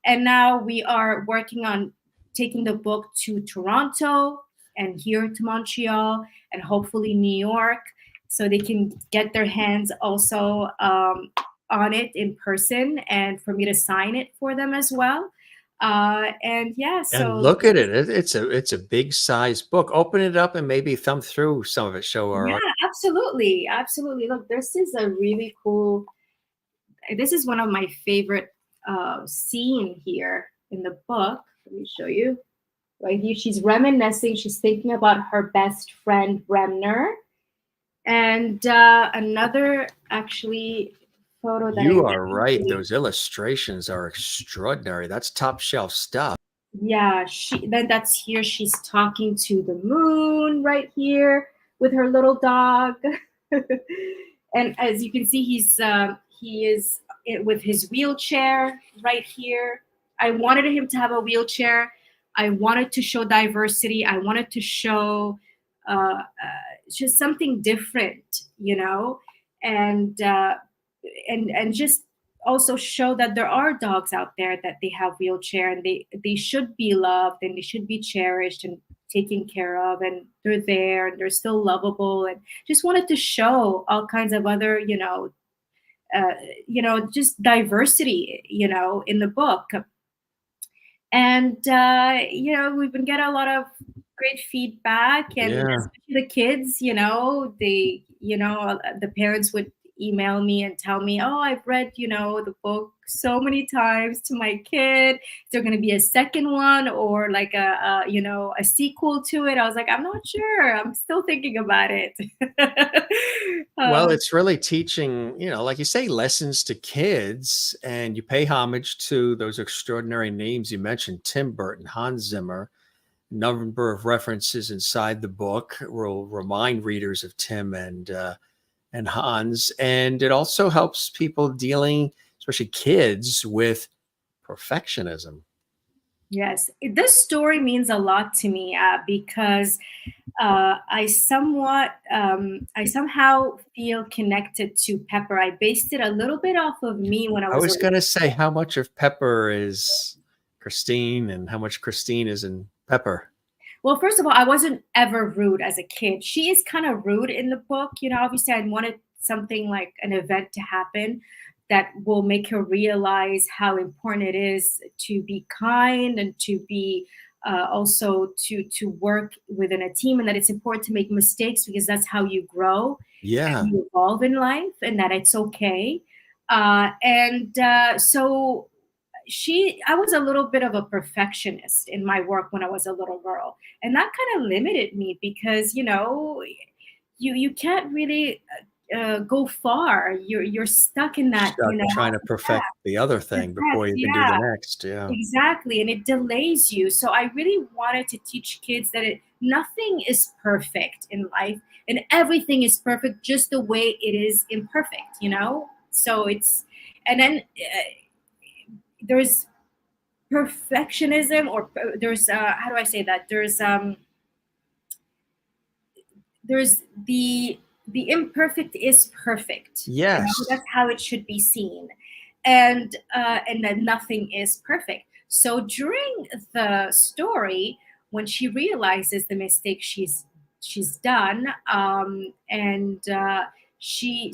And now we are working on taking the book to Toronto and here to Montreal and hopefully New York, so they can get their hands also on it in person and for me to sign it for them as well. And yeah, And so look at it. It's a big size book. Open it up and maybe thumb through some of it. Show yeah, our absolutely. Absolutely. Look, this is a really cool, this is one of my favorite scene here in the book. Let me show you. Right here, she's reminiscing. She's thinking about her best friend, Bremner. And another actually photo that I You are right. really, Those illustrations are extraordinary. That's top shelf stuff. yeah, that's here. She's talking to the moon right here with her little dog. And as you can see, he is with his wheelchair right here. I wanted him to have a wheelchair. I wanted to show diversity. I wanted to show just something different, and and just also show that there are dogs out there that they have wheelchair and they should be loved and they should be cherished and taken care of, and they're there and they're still lovable, and just wanted to show all kinds of other just diversity in the book. And we've been getting a lot of great feedback, and Yeah. especially the kids, the parents would email me and tell me, oh, I've read the book so many times to my kid. Is there going to be a second one or like a sequel to it? I was like, I'm not sure, I'm still thinking about it. Well, um, it's really teaching, like you say, lessons to kids, and you pay homage to those extraordinary names you mentioned, Tim Burton, Hans Zimmer, number of references inside the book will remind readers of Tim and Hans, and it also helps people dealing, especially kids, with perfectionism. Yes, this story means a lot to me because I somehow feel connected to Pepper. I based it a little bit off of me when I I was a was going to say how much of Pepper is Christine and how much Christine is in Pepper. Well, first of all, I wasn't ever rude as a kid. She is kind of rude in the book. Obviously, I wanted something like an event to happen that will make her realize how important it is to be kind and to be also to work within a team, and that it's important to make mistakes because that's how you grow Yeah. and you evolve in life, and that it's okay. So I was a little bit of a perfectionist in my work when I was a little girl, and that kind of limited me because you can't really go far. You're stuck in that, Stuck trying to perfect the other thing before you can do yeah, the next. Yeah. exactly, and it delays you. So I really wanted to teach kids that nothing is perfect in life, and everything is perfect just the way it is imperfect. So it's and then there's perfectionism, or there's how do I say that? There's the imperfect is perfect. Yes. That's how it should be seen, and then nothing is perfect. So during the story, when she realizes the mistake she's done, and she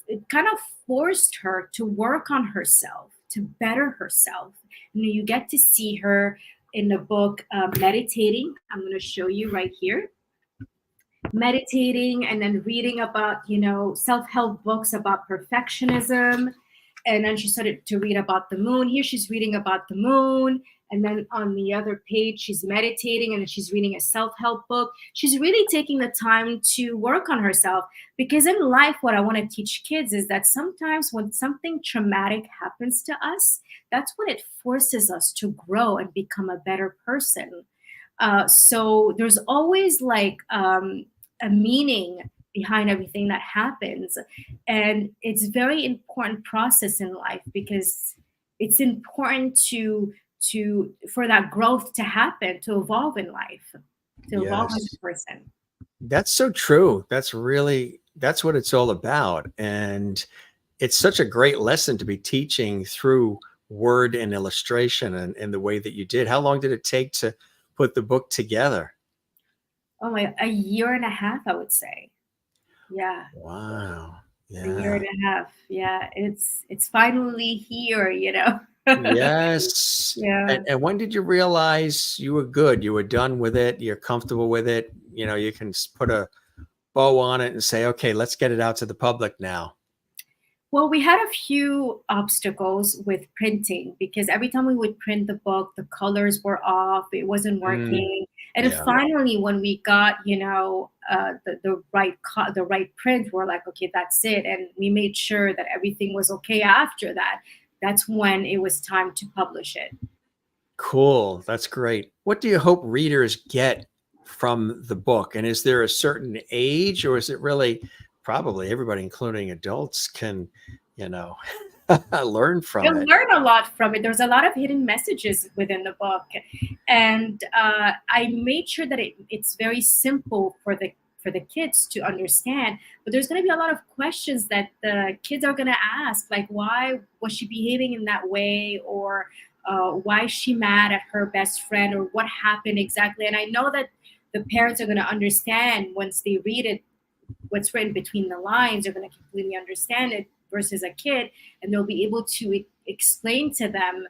it kind of forced her to work on herself, to better herself. You get to see her in the book meditating. I'm going to show you right here, meditating and then reading about self-help books about perfectionism. And then she started to read about the moon. Here she's reading about the moon, and then on the other page she's meditating, and then she's reading a self-help book. She's really taking the time to work on herself, because in life what I want to teach kids is that sometimes when something traumatic happens to us, that's when it forces us to grow and become a better person. So there's always like a meaning behind everything that happens, and it's very important process in life, because it's important for that growth to happen, to evolve in life, to evolve as Yes. a person. That's so true. That's what it's all about. And it's such a great lesson to be teaching through word and illustration and the way that you did. How long did it take to put the book together? Oh my, a year and a half, I would say. Yeah, Wow. a year Yeah. and a half. Yeah, it's finally here. Yes. Yeah. And when did you realize you were good? You were done with it. You're comfortable with it. You can put a bow on it and say, okay, let's get it out to the public now. Well, we had a few obstacles with printing, because every time we would print the book, the colors were off, it wasn't Mm, working. And then yeah. finally, when we got, the the right print, we're like, okay, that's it. And we made sure that everything was okay after that. That's when it was time to publish it. Cool. That's great. What do you hope readers get from the book? And is there a certain age, or is it really probably everybody, including adults, can, you know, learn from You'll it? learn a lot from it. There's a lot of hidden messages within the book, and I made sure that it's very simple for the kids to understand. But there's going to be a lot of questions that the kids are going to ask, like why was she behaving in that way, or why is she mad at her best friend, or what happened exactly. And I know that the parents are going to understand once they read it, what's written between the lines. They're going to completely understand it, versus a kid, and they'll be able to explain to them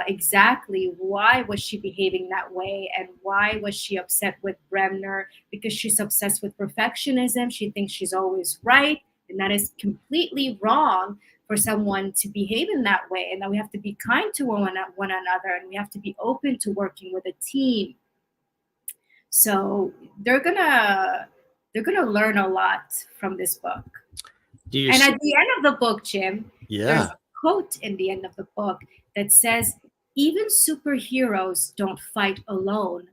exactly why was she behaving that way, and why was she upset with Bremner, because she's obsessed with perfectionism. She thinks she's always right, and that is completely wrong for someone to behave in that way, and that we have to be kind to one another, and we have to be open to working with a team. So they're gonna learn a lot from this book. Do you And see? at the end of the book, Jim, there's Yeah. a quote in the end of the book that says, even superheroes don't fight alone.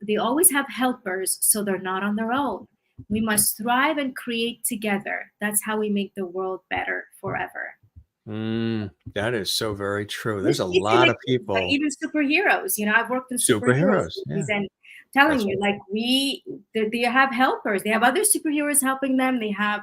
they always have helpers, so they're not on their own. We must thrive and create together. That's how we make the world better forever. That is so very true. This There's a fits in lot of it, like people. even superheroes. I've worked in superhero Superheroes. movies, Yeah, and telling that's you, right. like they have helpers. They have other superheroes helping them. They have,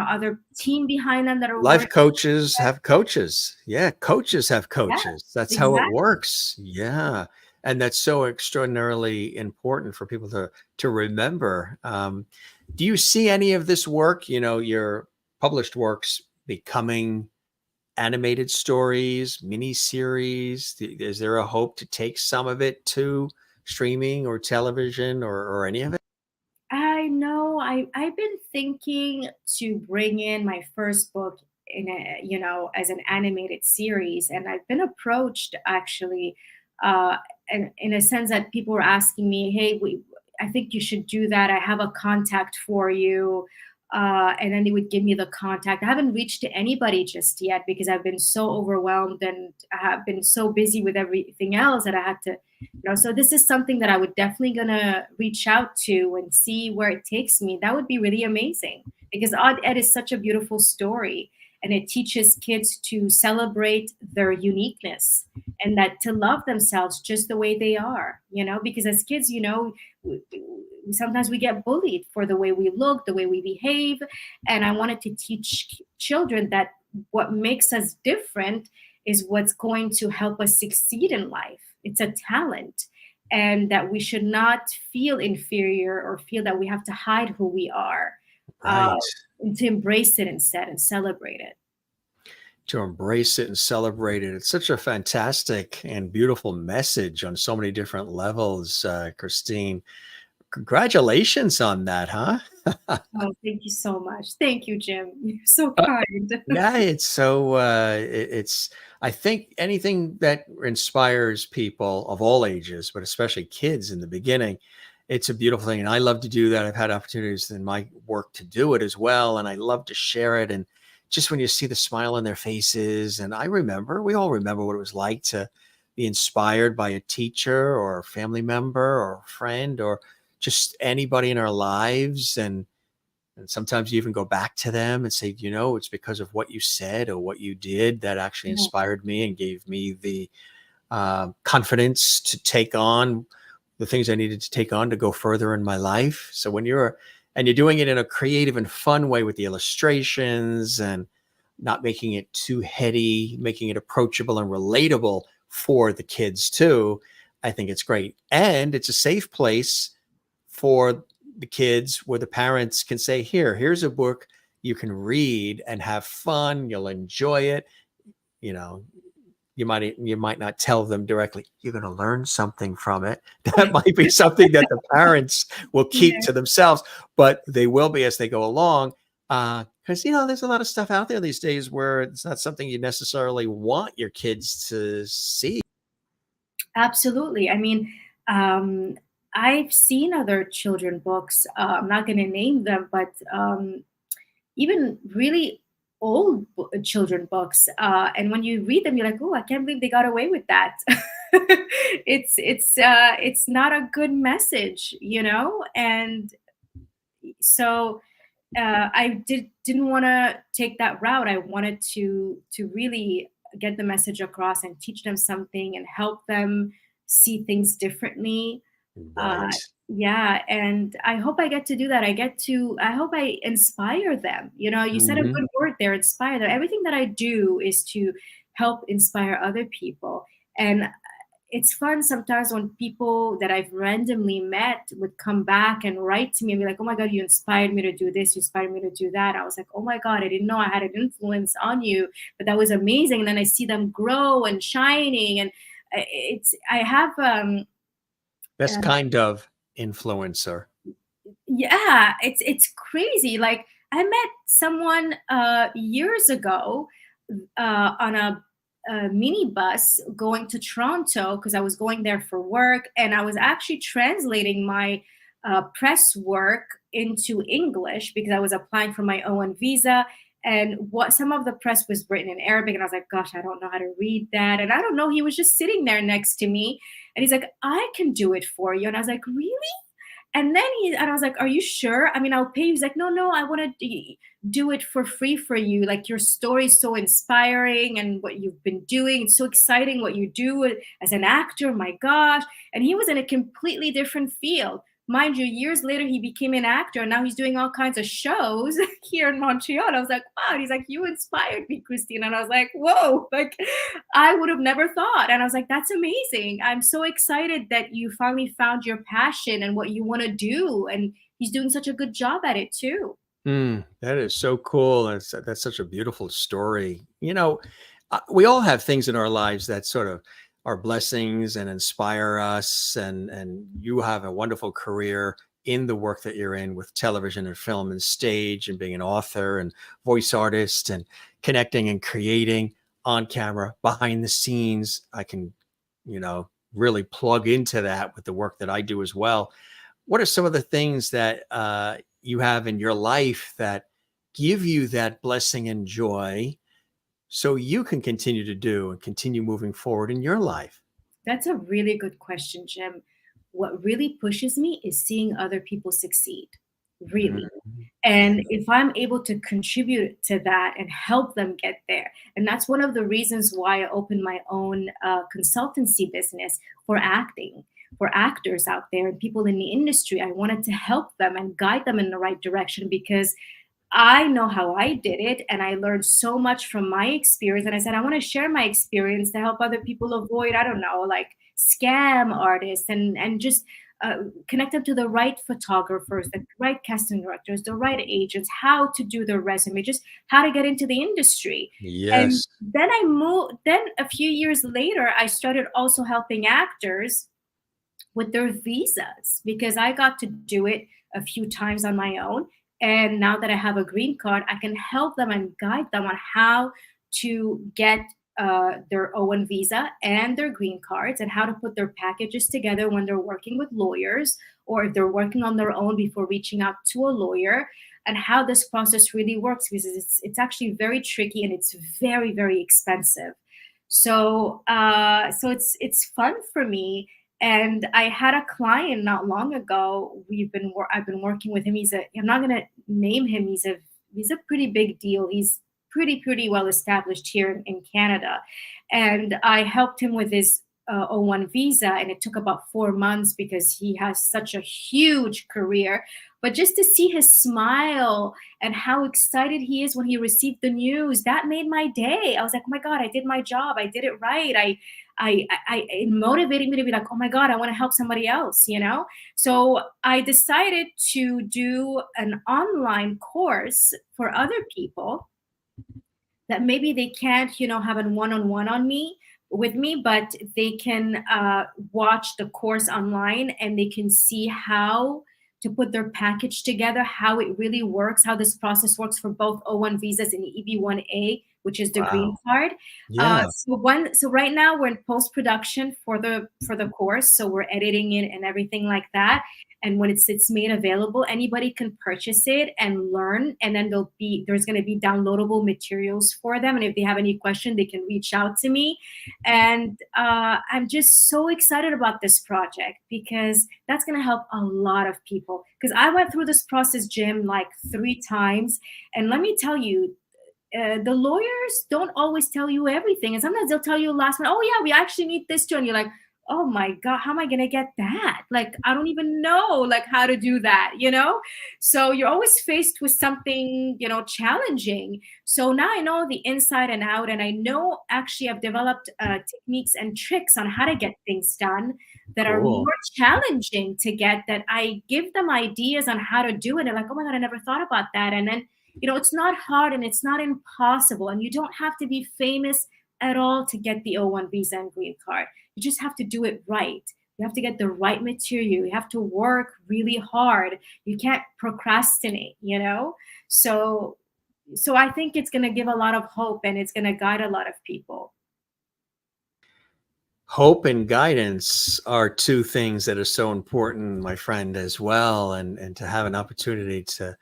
other team behind them that are Life working. coaches have coaches. Yeah, coaches have Yeah, coaches. That's how it exactly. works. Yeah. And that's so extraordinarily important for people to remember. Do you see any of this work, your published works becoming animated stories, miniseries? Is there a hope to take some of it to streaming or television or any of it? I know. I've been thinking to bring in my first book as an animated series, and I've been approached actually, and in a sense that people were asking me, "Hey, I think you should do that. I have a contact for you." And then they would give me the contact. I haven't reached to anybody just yet because I've been so overwhelmed and I have been so busy with everything else that I had to, so this is something that I would definitely gonna reach out to and see where it takes me. That would be really amazing because Odd Ed is such a beautiful story, and it teaches kids to celebrate their uniqueness and that to love themselves just the way they are, because as kids, w- sometimes we get bullied for the way we look, the way we behave. And I wanted to teach children that what makes us different is what's going to help us succeed in life. It's a talent, and that we should not feel inferior or feel that we have to hide who we are, uh, Right. and to embrace it instead and celebrate it. To embrace it and celebrate it. It's such a fantastic and beautiful message on so many different levels, Christine. Congratulations on that, huh? Oh, thank you so much. Thank you, Jim. You're so Uh, kind. yeah, it's so it's I think anything that inspires people of all ages, but especially kids in the beginning, it's a beautiful thing. And I love to do that. I've had opportunities in my work to do it as well. And I love to share it. And just when you see the smile on their faces, and we all remember what it was like to be inspired by a teacher or a family member or a friend or just anybody in our lives. And sometimes you even go back to them and say, it's because of what you said or what you did that actually Yeah. inspired me and gave me the confidence to take on the things I needed to take on to go further in my life. So you're doing it in a creative and fun way with the illustrations and not making it too heady, making it approachable and relatable for the kids too. I think it's great. And it's a safe place for the kids where the parents can say, here's a book you can read and have fun. You'll enjoy it. You know, you might not tell them directly, you're going to learn something from it. That might be something that the parents will keep Yeah. to themselves, but they will be as they go along. Because, there's a lot of stuff out there these days where it's not something you necessarily want your kids to see. Absolutely. I mean, um, I've seen other children books. I'm not going to name them, but even really old children books. And when you read them, you're like, "Oh, I can't believe they got away with that." It's not a good message, and so I didn't want to take that route. I wanted to really get the message across and teach them something and help them see things differently. Right. Yeah, and I hope I get to do that. I hope I inspire them. You said a Hmm. good word there, inspire them. Everything that I do is to help inspire other people. And it's fun sometimes when people that I've randomly met would come back and write to me and be like, "Oh my God, you inspired me to do this, you inspired me to do that." I was like, "Oh my God, I didn't know I had an influence on you, but that was amazing." And then I see them grow and shining, and I have Best uh, kind of influencer. yeah, it's crazy. Like I met someone years ago on a minibus going to Toronto because I was going there for work, and I was actually translating my press work into English because I was applying for my O1 visa. And what some of the press was written in Arabic, and I was like, gosh, I don't know how to read that. And I don't know, he was just sitting there next to me, and he's like, I can do it for you. And I was like, really? And I was like, are you sure? I mean, I'll pay you. He's like, no, no, I want to do it for free for you. Like, your story is so inspiring, and what you've been doing, it's so exciting what you do as an actor. My gosh. And he was in a completely different field. Mind you, years later, he became an actor, and now he's doing all kinds of shows here in Montreal. And I was like, wow. And he's like, you inspired me, Christine. And I was like, whoa, like, I would have never thought. And I was like, that's amazing. I'm so excited that you finally found your passion and what you want to do. And he's doing such a good job at it too. That is so cool. That's such a beautiful story. We all have things in our lives that sort of are blessings and inspire us. And you have a wonderful career in the work that you're in with television and film and stage and being an author and voice artist and connecting and creating on camera, behind the scenes. I can, really plug into that with the work that I do as well. What are some of the things that you have in your life that give you that blessing and joy so you can continue to do and continue moving forward in your life? That's a really good question, Jim. What really pushes me is seeing other people succeed, really. And if I'm able to contribute to that and help them get there, and that's one of the reasons why I opened my own consultancy business for acting, for actors out there and people in the industry. I wanted to help them and guide them in the right direction, because I know how I did it, and I learned so much from my experience. And I said, I want to share my experience to help other people avoid, I don't know, like scam artists, and just connect them to the right photographers, the right casting directors, the right agents, how to do their resume, just how to get into the industry. And Yes. then I moved, then a few years later, I started also helping actors with their visas, because I got to do it a few times on my own. And now that I have a green card, I can help them and guide them on how to get their O1 visa and their green cards, and how to put their packages together when they're working with lawyers, or if they're working on their own before reaching out to a lawyer, and how this process really works, because it's actually very tricky, and it's very, very expensive. So it's fun for me. And I had a client not long ago. I've been working with him. I'm not gonna name him. He's a pretty big deal. He's pretty well established here in Canada. And I helped him with his O1 visa, and it took about 4 months because he has such a huge career. But just to see his smile and how excited he is when he received the news, that made my day. I was like, oh my God, I did my job. I did it right. It motivated me to be like, oh my God, I want to help somebody else, So I decided to do an online course for other people that maybe they can't, have a one-on-one with me, but they can watch the course online, and they can see how to put their package together, how it really works, how this process works for both O1 visas and EB1A, which is the green Wow. card. Yeah. So right now we're in post-production for the course, so we're editing it and everything like that. And when it's made available, anybody can purchase it and learn. And then there's going to be downloadable materials for them. And if they have any question, they can reach out to me. And I'm just so excited about this project, because that's going to help a lot of people. Because I went through this process, Jim, like 3 times. And let me tell you, the lawyers don't always tell you everything. And sometimes they'll tell you last minute, oh yeah, we actually need this too. And you're like, oh my God, how am I going to get that? Like, I don't even know like how to do that, So you're always faced with something, challenging. So now I know the inside and out, and I know actually I've developed techniques and tricks on how to get things done that are Cool. more challenging to get, that I give them ideas on how to do it. They're like, oh my God, I never thought about that. And then, it's not hard and it's not impossible. And you don't have to be famous at all to get the O1 visa and green card. You just have to do it right. You have to get the right material. You have to work really hard. You can't procrastinate, So I think it's going to give a lot of hope, and it's going to guide a lot of people. Hope and guidance are two things that are so important, my friend, as well. And to have an opportunity to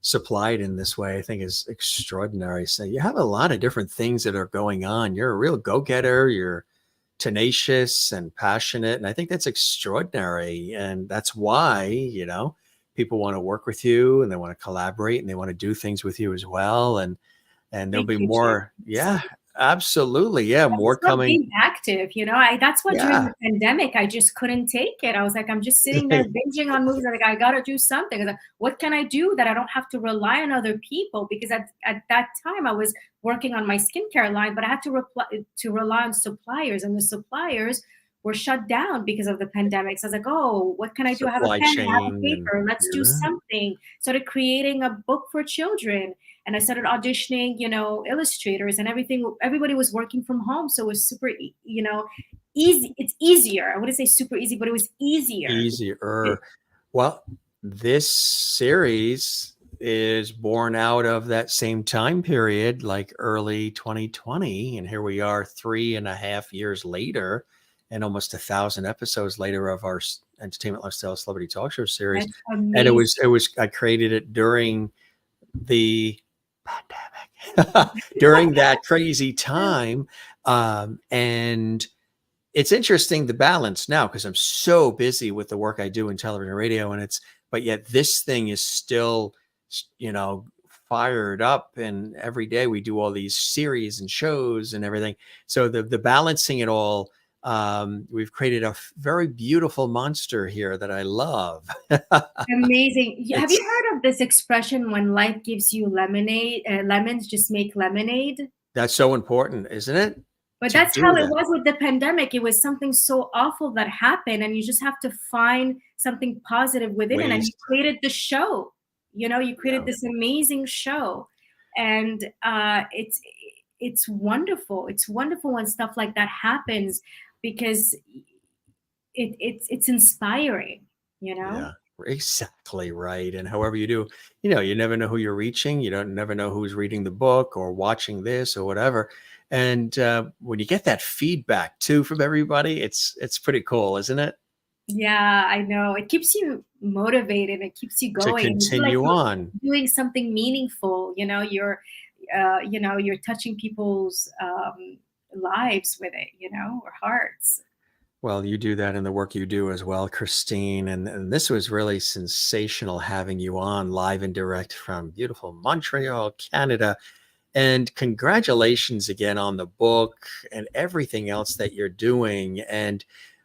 supplied in this way, I think is extraordinary. So you have a lot of different things that are going on. You're a real go-getter. You're tenacious and passionate. And I think that's extraordinary. And that's why, people want to work with you and they want to collaborate and they want to do things with you as well. And there'll Thank be you, Jim. more. Yeah, absolutely. Yeah. I More just love coming. being active, that's what during Yeah. the pandemic, I just couldn't take it. I was like, I'm just sitting there binging on movies. I'm like, I gotta do something. I was like, what can I do that I don't have to rely on other people? Because at that time I was working on my skincare line, but I had to rely on suppliers, and the suppliers were shut down because of the pandemic. So I was like, oh, what can I do? I have a Supply pen, I have a chain and paper. Let's do yeah. something. Started creating a book for children, and I started auditioning, illustrators and everything. Everybody was working from home, so it was super, easy. It's easier. I wouldn't say super easy, but it was easier. Easier. Well, this series is born out of that same time period, like early 2020. And here we are 3.5 years later and almost 1,000 episodes later of our entertainment lifestyle celebrity talk show series. That's And amazing. I created it during the pandemic, during that crazy time. And it's interesting the balance now because I'm so busy with the work I do in television and radio, but yet this thing is still, fired up, and every day we do all these series and shows and everything. So the balancing it all, we've created a very beautiful monster here that I love. Amazing. Have It's you heard of this expression, when life gives you lemonade, lemons just make lemonade? That's so important, isn't it? But To that's do how it that. was with the pandemic. It was something so awful that happened, and you just have to find something positive within it. And Ways. you created the show. You created Yeah. this amazing show, and it's wonderful. It's wonderful when stuff like that happens, because it's inspiring. You know. Yeah, exactly right. And however you do, you never know who you're reaching. You don't never know who's reading the book or watching this or whatever. And when you get that feedback too from everybody, it's pretty cool, isn't it? Yeah, I know. It keeps you motivated. It keeps you To going, and you feel like continue you're on. doing something meaningful. You're touching people's lives with it, or hearts. Well, you do that in the work you do as well, Christine. And this was really sensational having you on live and direct from beautiful Montreal, Canada. And congratulations again on the book and everything else that you're doing. And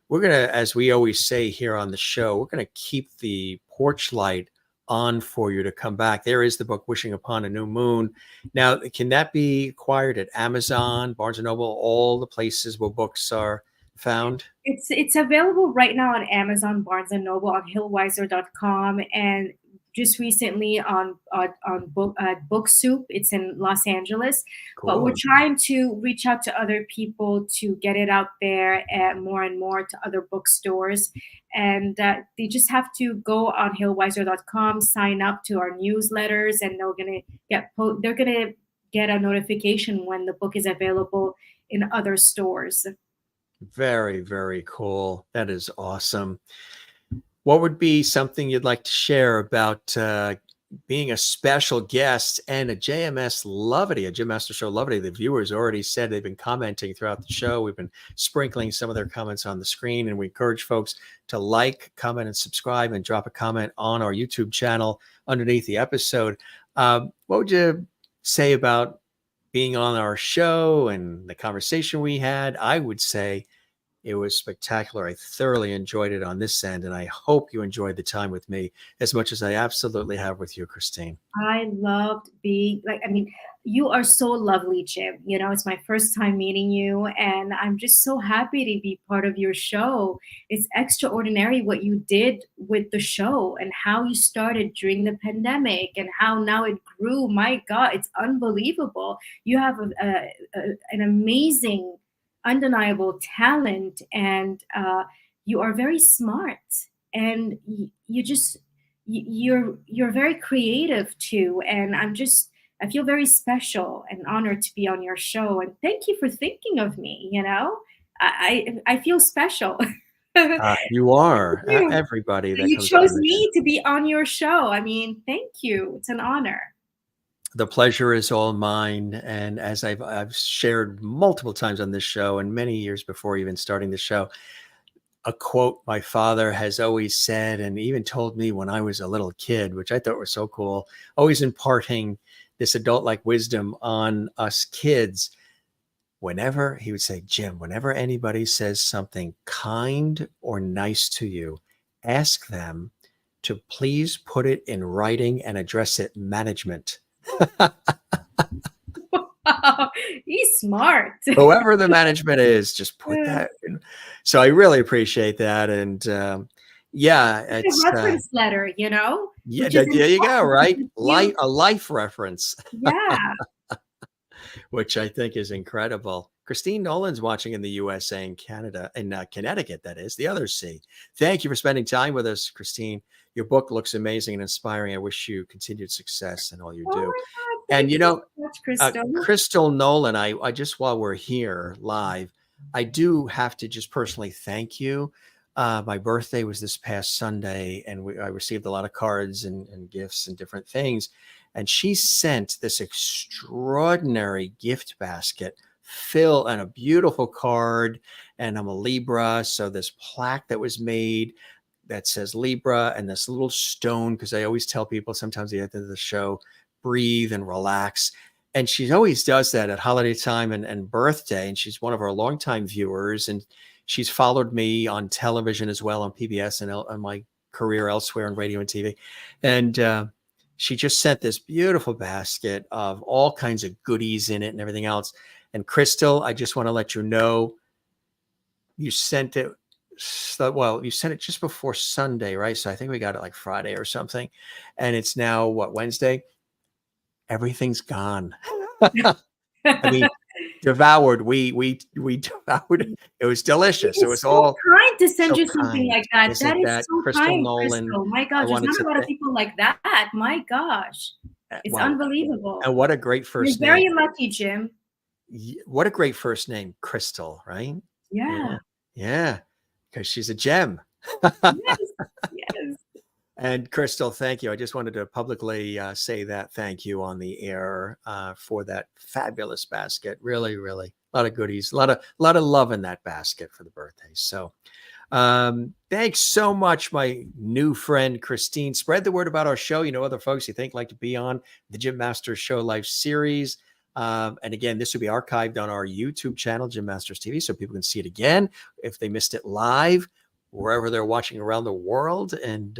we're going to, as we always say here on the show, we're going to keep the porch light on for you to come back. There is the book, Wishing Upon a New Moon. Now, can that be acquired at Amazon, Barnes and Noble, all the places where books are found? It's available right now on Amazon, Barnes and Noble, on hillweiser.com, and just recently on Book Soup. It's in Los Angeles, but we're Cool. trying to reach out to other people to get it out there and more to other bookstores. And they just have to go on hillweiser.com, sign up to our newsletters, and they're gonna get a notification when the book is available in other stores. Very, very cool. That is awesome. What would be something you'd like to share about being a special guest and a JMS Lovity, a Jim Master Show Lovity? The viewers already said they've been commenting throughout the show. We've been sprinkling some of their comments on the screen, and we encourage folks to like, comment, and subscribe, and drop a comment on our YouTube channel underneath the episode. What would you say about being on our show and the conversation we had? I would say it was spectacular. I thoroughly enjoyed it on this end, and I hope you enjoyed the time with me as much as I absolutely have with you, Christine. I loved being you are so lovely, Jim. It's my first time meeting you, and I'm just so happy to be part of your show. It's extraordinary what you did with the show and how you started during the pandemic and how now it grew. My God, it's unbelievable. You have an amazing, undeniable talent, and you are very smart, and you're very creative too, and I feel very special and honored to be on your show, and thank you for thinking of me. I feel special. You are. You. Everybody that You comes chose on the show. me to be on your show. I mean, thank you. It's an honor. The pleasure is all mine. And as I've shared multiple times on this show and many years before even starting the show, a quote my father has always said and even told me when I was a little kid, which I thought was so cool, always imparting this adult-like wisdom on us kids. Whenever he would say, Jim, whenever anybody says something kind or nice to you, ask them to please put it in writing and address it management. He's smart. Whoever the management is, just put that in. So I really appreciate that. And yeah, It's it's a reference letter, yeah, which is there you go, important right? because you, A life reference, yeah. which I think is incredible. Christine Nolan's watching in the USA and Canada, in Connecticut, that is, the other C. Thank you for spending time with us, Christine. Your book looks amazing and inspiring. I wish you continued success in all you Oh do. my God, And, thank you so much, Crystal. Crystal Nolan, I just while we're here live, I do have to just personally thank you. My birthday was this past Sunday, and I received a lot of cards and gifts and different things. And she sent this extraordinary gift basket and a beautiful card. And I'm a Libra, so this plaque that was made that says Libra and this little stone, because I always tell people sometimes at the end of the show, breathe and relax. And she always does that at holiday time and birthday. And she's one of our longtime viewers. And she's followed me on television as well, on PBS and on my career elsewhere on radio and TV. And she just sent this beautiful basket of all kinds of goodies in it and everything else. And Crystal, I just want to let you know, you sent it. Well, you sent it just before Sunday, right? So I think we got it like Friday or something. And it's now what, Wednesday? Everything's gone. I mean, devoured. We devoured it. It was delicious. It was It's so all kind to send so you something kind. like that. That Isn't is that so Crystal kind, Nolan? Crystal. My I gosh, there's wanted not to a lot of thank. people like that. My gosh. It's Wow, unbelievable. and what a great You're first name! very lucky, Jim. What a great first name, Crystal. Right? Yeah. Yeah, yeah. Because she's a gem. Yes. Yes. And Crystal, thank you. I just wanted to publicly say that thank you on the air for that fabulous basket. Really, really, a lot of goodies, a lot of love in that basket for the birthday. So, thanks so much, my new friend Christine. Spread the word about our show. You know, other folks you think like to be on the Jim Masters Show Live series. And again, this will be archived on our YouTube channel, Jim Masters TV, so people can see it again if they missed it live, wherever they're watching around the world. And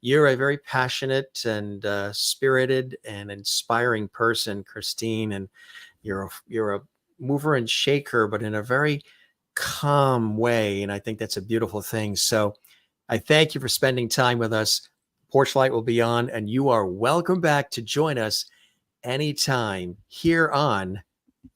you're a very passionate and spirited and inspiring person, Christine. And you're a mover and shaker, but in a very calm way. And I think that's a beautiful thing. So I thank you for spending time with us. Porch Light will be on, and you are welcome back to join us anytime here on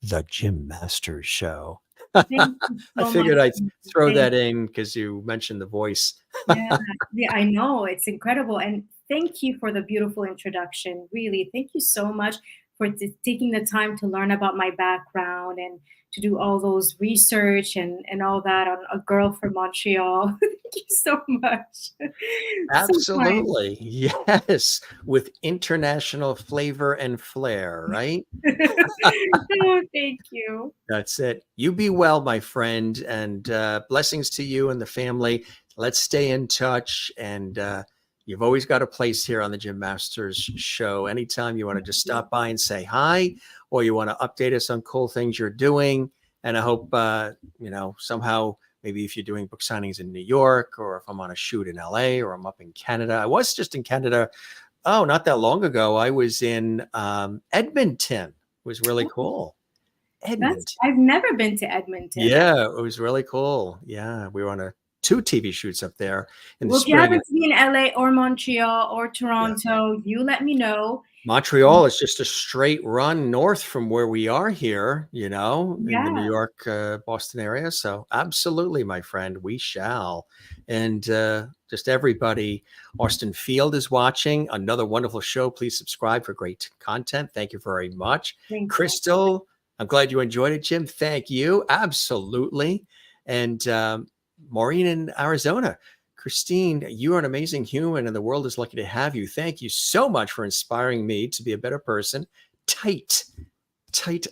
the Jim Masters Show. Thank you I so figured much. I'd throw Thank that in because you mentioned the voice. Yeah, yeah, I know. It's incredible. And thank you for the beautiful introduction. Really, thank you so much for taking the time to learn about my background and to do all those research and all that on a girl from Montreal. Thank you so much. So kind. Absolutely. Yes. With international flavor and flair, right? Oh, thank you. That's it. You be well, my friend, and blessings to you and the family. Let's stay in touch. And you've always got a place here on the Jim Masters Show. Anytime you want to just stop by and say hi, or you want to update us on cool things you're doing. And I hope, somehow, maybe if you're doing book signings in New York, or if I'm on a shoot in LA, or I'm up in Canada. I was just in Canada. Oh, not that long ago. I was in Edmonton. It was really cool. Edmonton. I've never been to Edmonton. Yeah, it was really cool. Yeah, we were on 2 TV shoots up there in the Well, if you spring. happen to be in LA or Montreal or Toronto, you let me know. Montreal is just a straight run north from where we are here, in the New York, Boston area. So absolutely, my friend, we shall. And just everybody, Austin Field is watching. Another wonderful show. Please subscribe for great content. Thank you very much. Thank you. Crystal, I'm glad you enjoyed it, Jim. Thank you. Absolutely. And Maureen in Arizona. Christine, you are an amazing human and the world is lucky to have you. Thank you so much for inspiring me to be a better person. Tight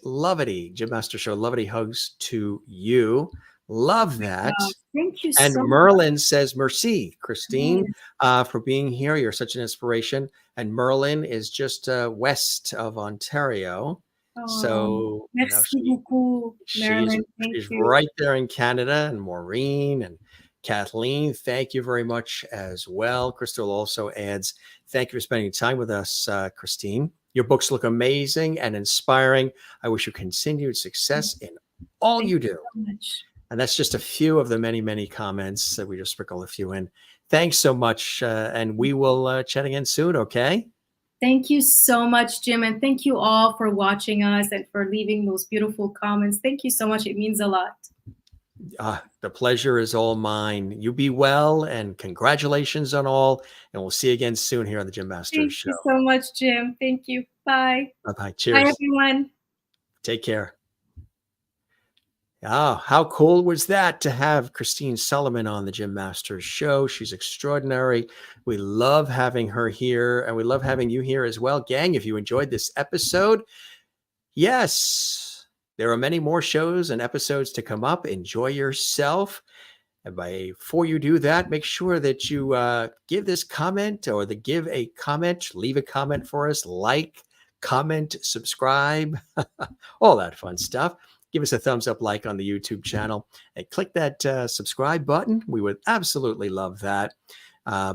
Lovety, Jim Master Show, Lovety hugs to you. Love that. Thank you And so Merlin says, merci, Christine, much. for being here. You're such an inspiration. And Merlin is just west of Ontario. So, you know, Merci beaucoup, Marilyn. Thank she's you. right there in Canada. And Maureen and Kathleen, thank you very much as well. Crystal also adds, thank you for spending time with us, Christine. Your books look amazing and inspiring. I wish you continued success in all you do. So much. And that's just a few of the many, many comments that we just sprinkled a few in. Thanks so much. And we will chat again soon, okay? Thank you so much, Jim. And thank you all for watching us and for leaving those beautiful comments. Thank you so much. It means a lot. The pleasure is all mine. You be well and congratulations on all. And we'll see you again soon here on the Jim Masters Show. Thank you so much, Jim. Thank you. Bye. Bye-bye. Cheers. Bye, everyone. Take care. Oh, how cool was that to have Christine Solomon on the Jim Masters Show? She's extraordinary. We love having her here, and we love having you here as well. Gang, if you enjoyed this episode, yes, there are many more shows and episodes to come up. Enjoy yourself. And before you do that, make sure that you give this comment or give a comment, leave a comment for us, like, comment, subscribe, all that fun stuff. Give us a thumbs up like on the YouTube channel and click that subscribe button. We would absolutely love that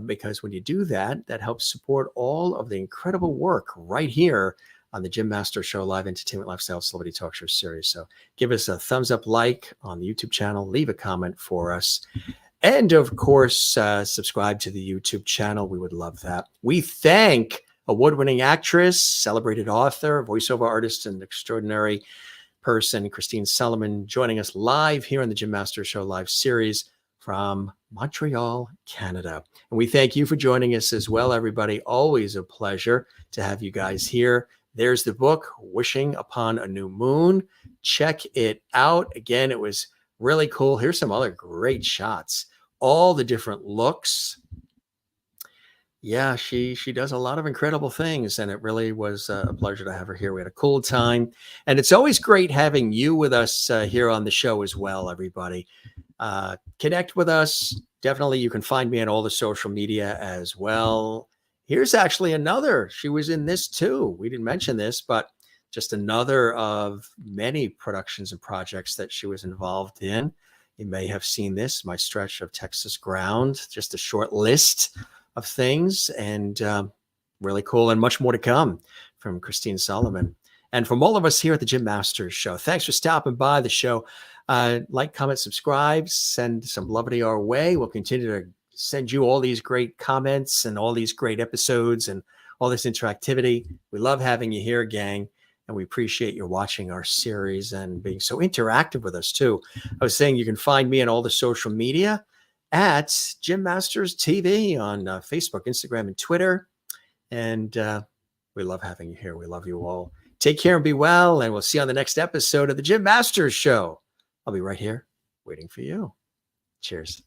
because when you do that, that helps support all of the incredible work right here on the Jim Masters Show Live Entertainment Lifestyle Celebrity Talk Show series. So give us a thumbs up like on the YouTube channel, leave a comment for us. And of course, subscribe to the YouTube channel. We would love that. We thank award-winning actress, celebrated author, voiceover artist, and extraordinary person, Christine Solomon, joining us live here on the Jim Masters Show Live series from Montreal, Canada. And we thank you for joining us as well, everybody. Always a pleasure to have you guys here. There's the book, Wishing Upon a New Moon. Check it out. Again, it was really cool. Here's some other great shots. All the different looks. Yeah, she does a lot of incredible things, and it really was a pleasure to have her here. We had a cool time, and it's always great having you with us here on the show as well, everybody. Connect with us. Definitely, you can find me on all the social media as well. Here's actually another. She was in this too. We didn't mention this, but just another of many productions and projects that she was involved in. You may have seen this, My Stretch of Texas Ground, just a short list of things, and really cool, and much more to come from Christine Solomon. And from all of us here at the Jim Masters Show, thanks for stopping by the show. Like, comment, subscribe, send some lovely our way. We'll continue to send you all these great comments and all these great episodes and all this interactivity. We love having you here, gang, and we appreciate you watching our series and being so interactive with us too. I was saying you can find me on all the social media at Jim Masters TV on Facebook, Instagram, and Twitter. And we love having you here. We love you all. Take care and be well. And we'll see you on the next episode of the Jim Masters Show. I'll be right here waiting for you. Cheers.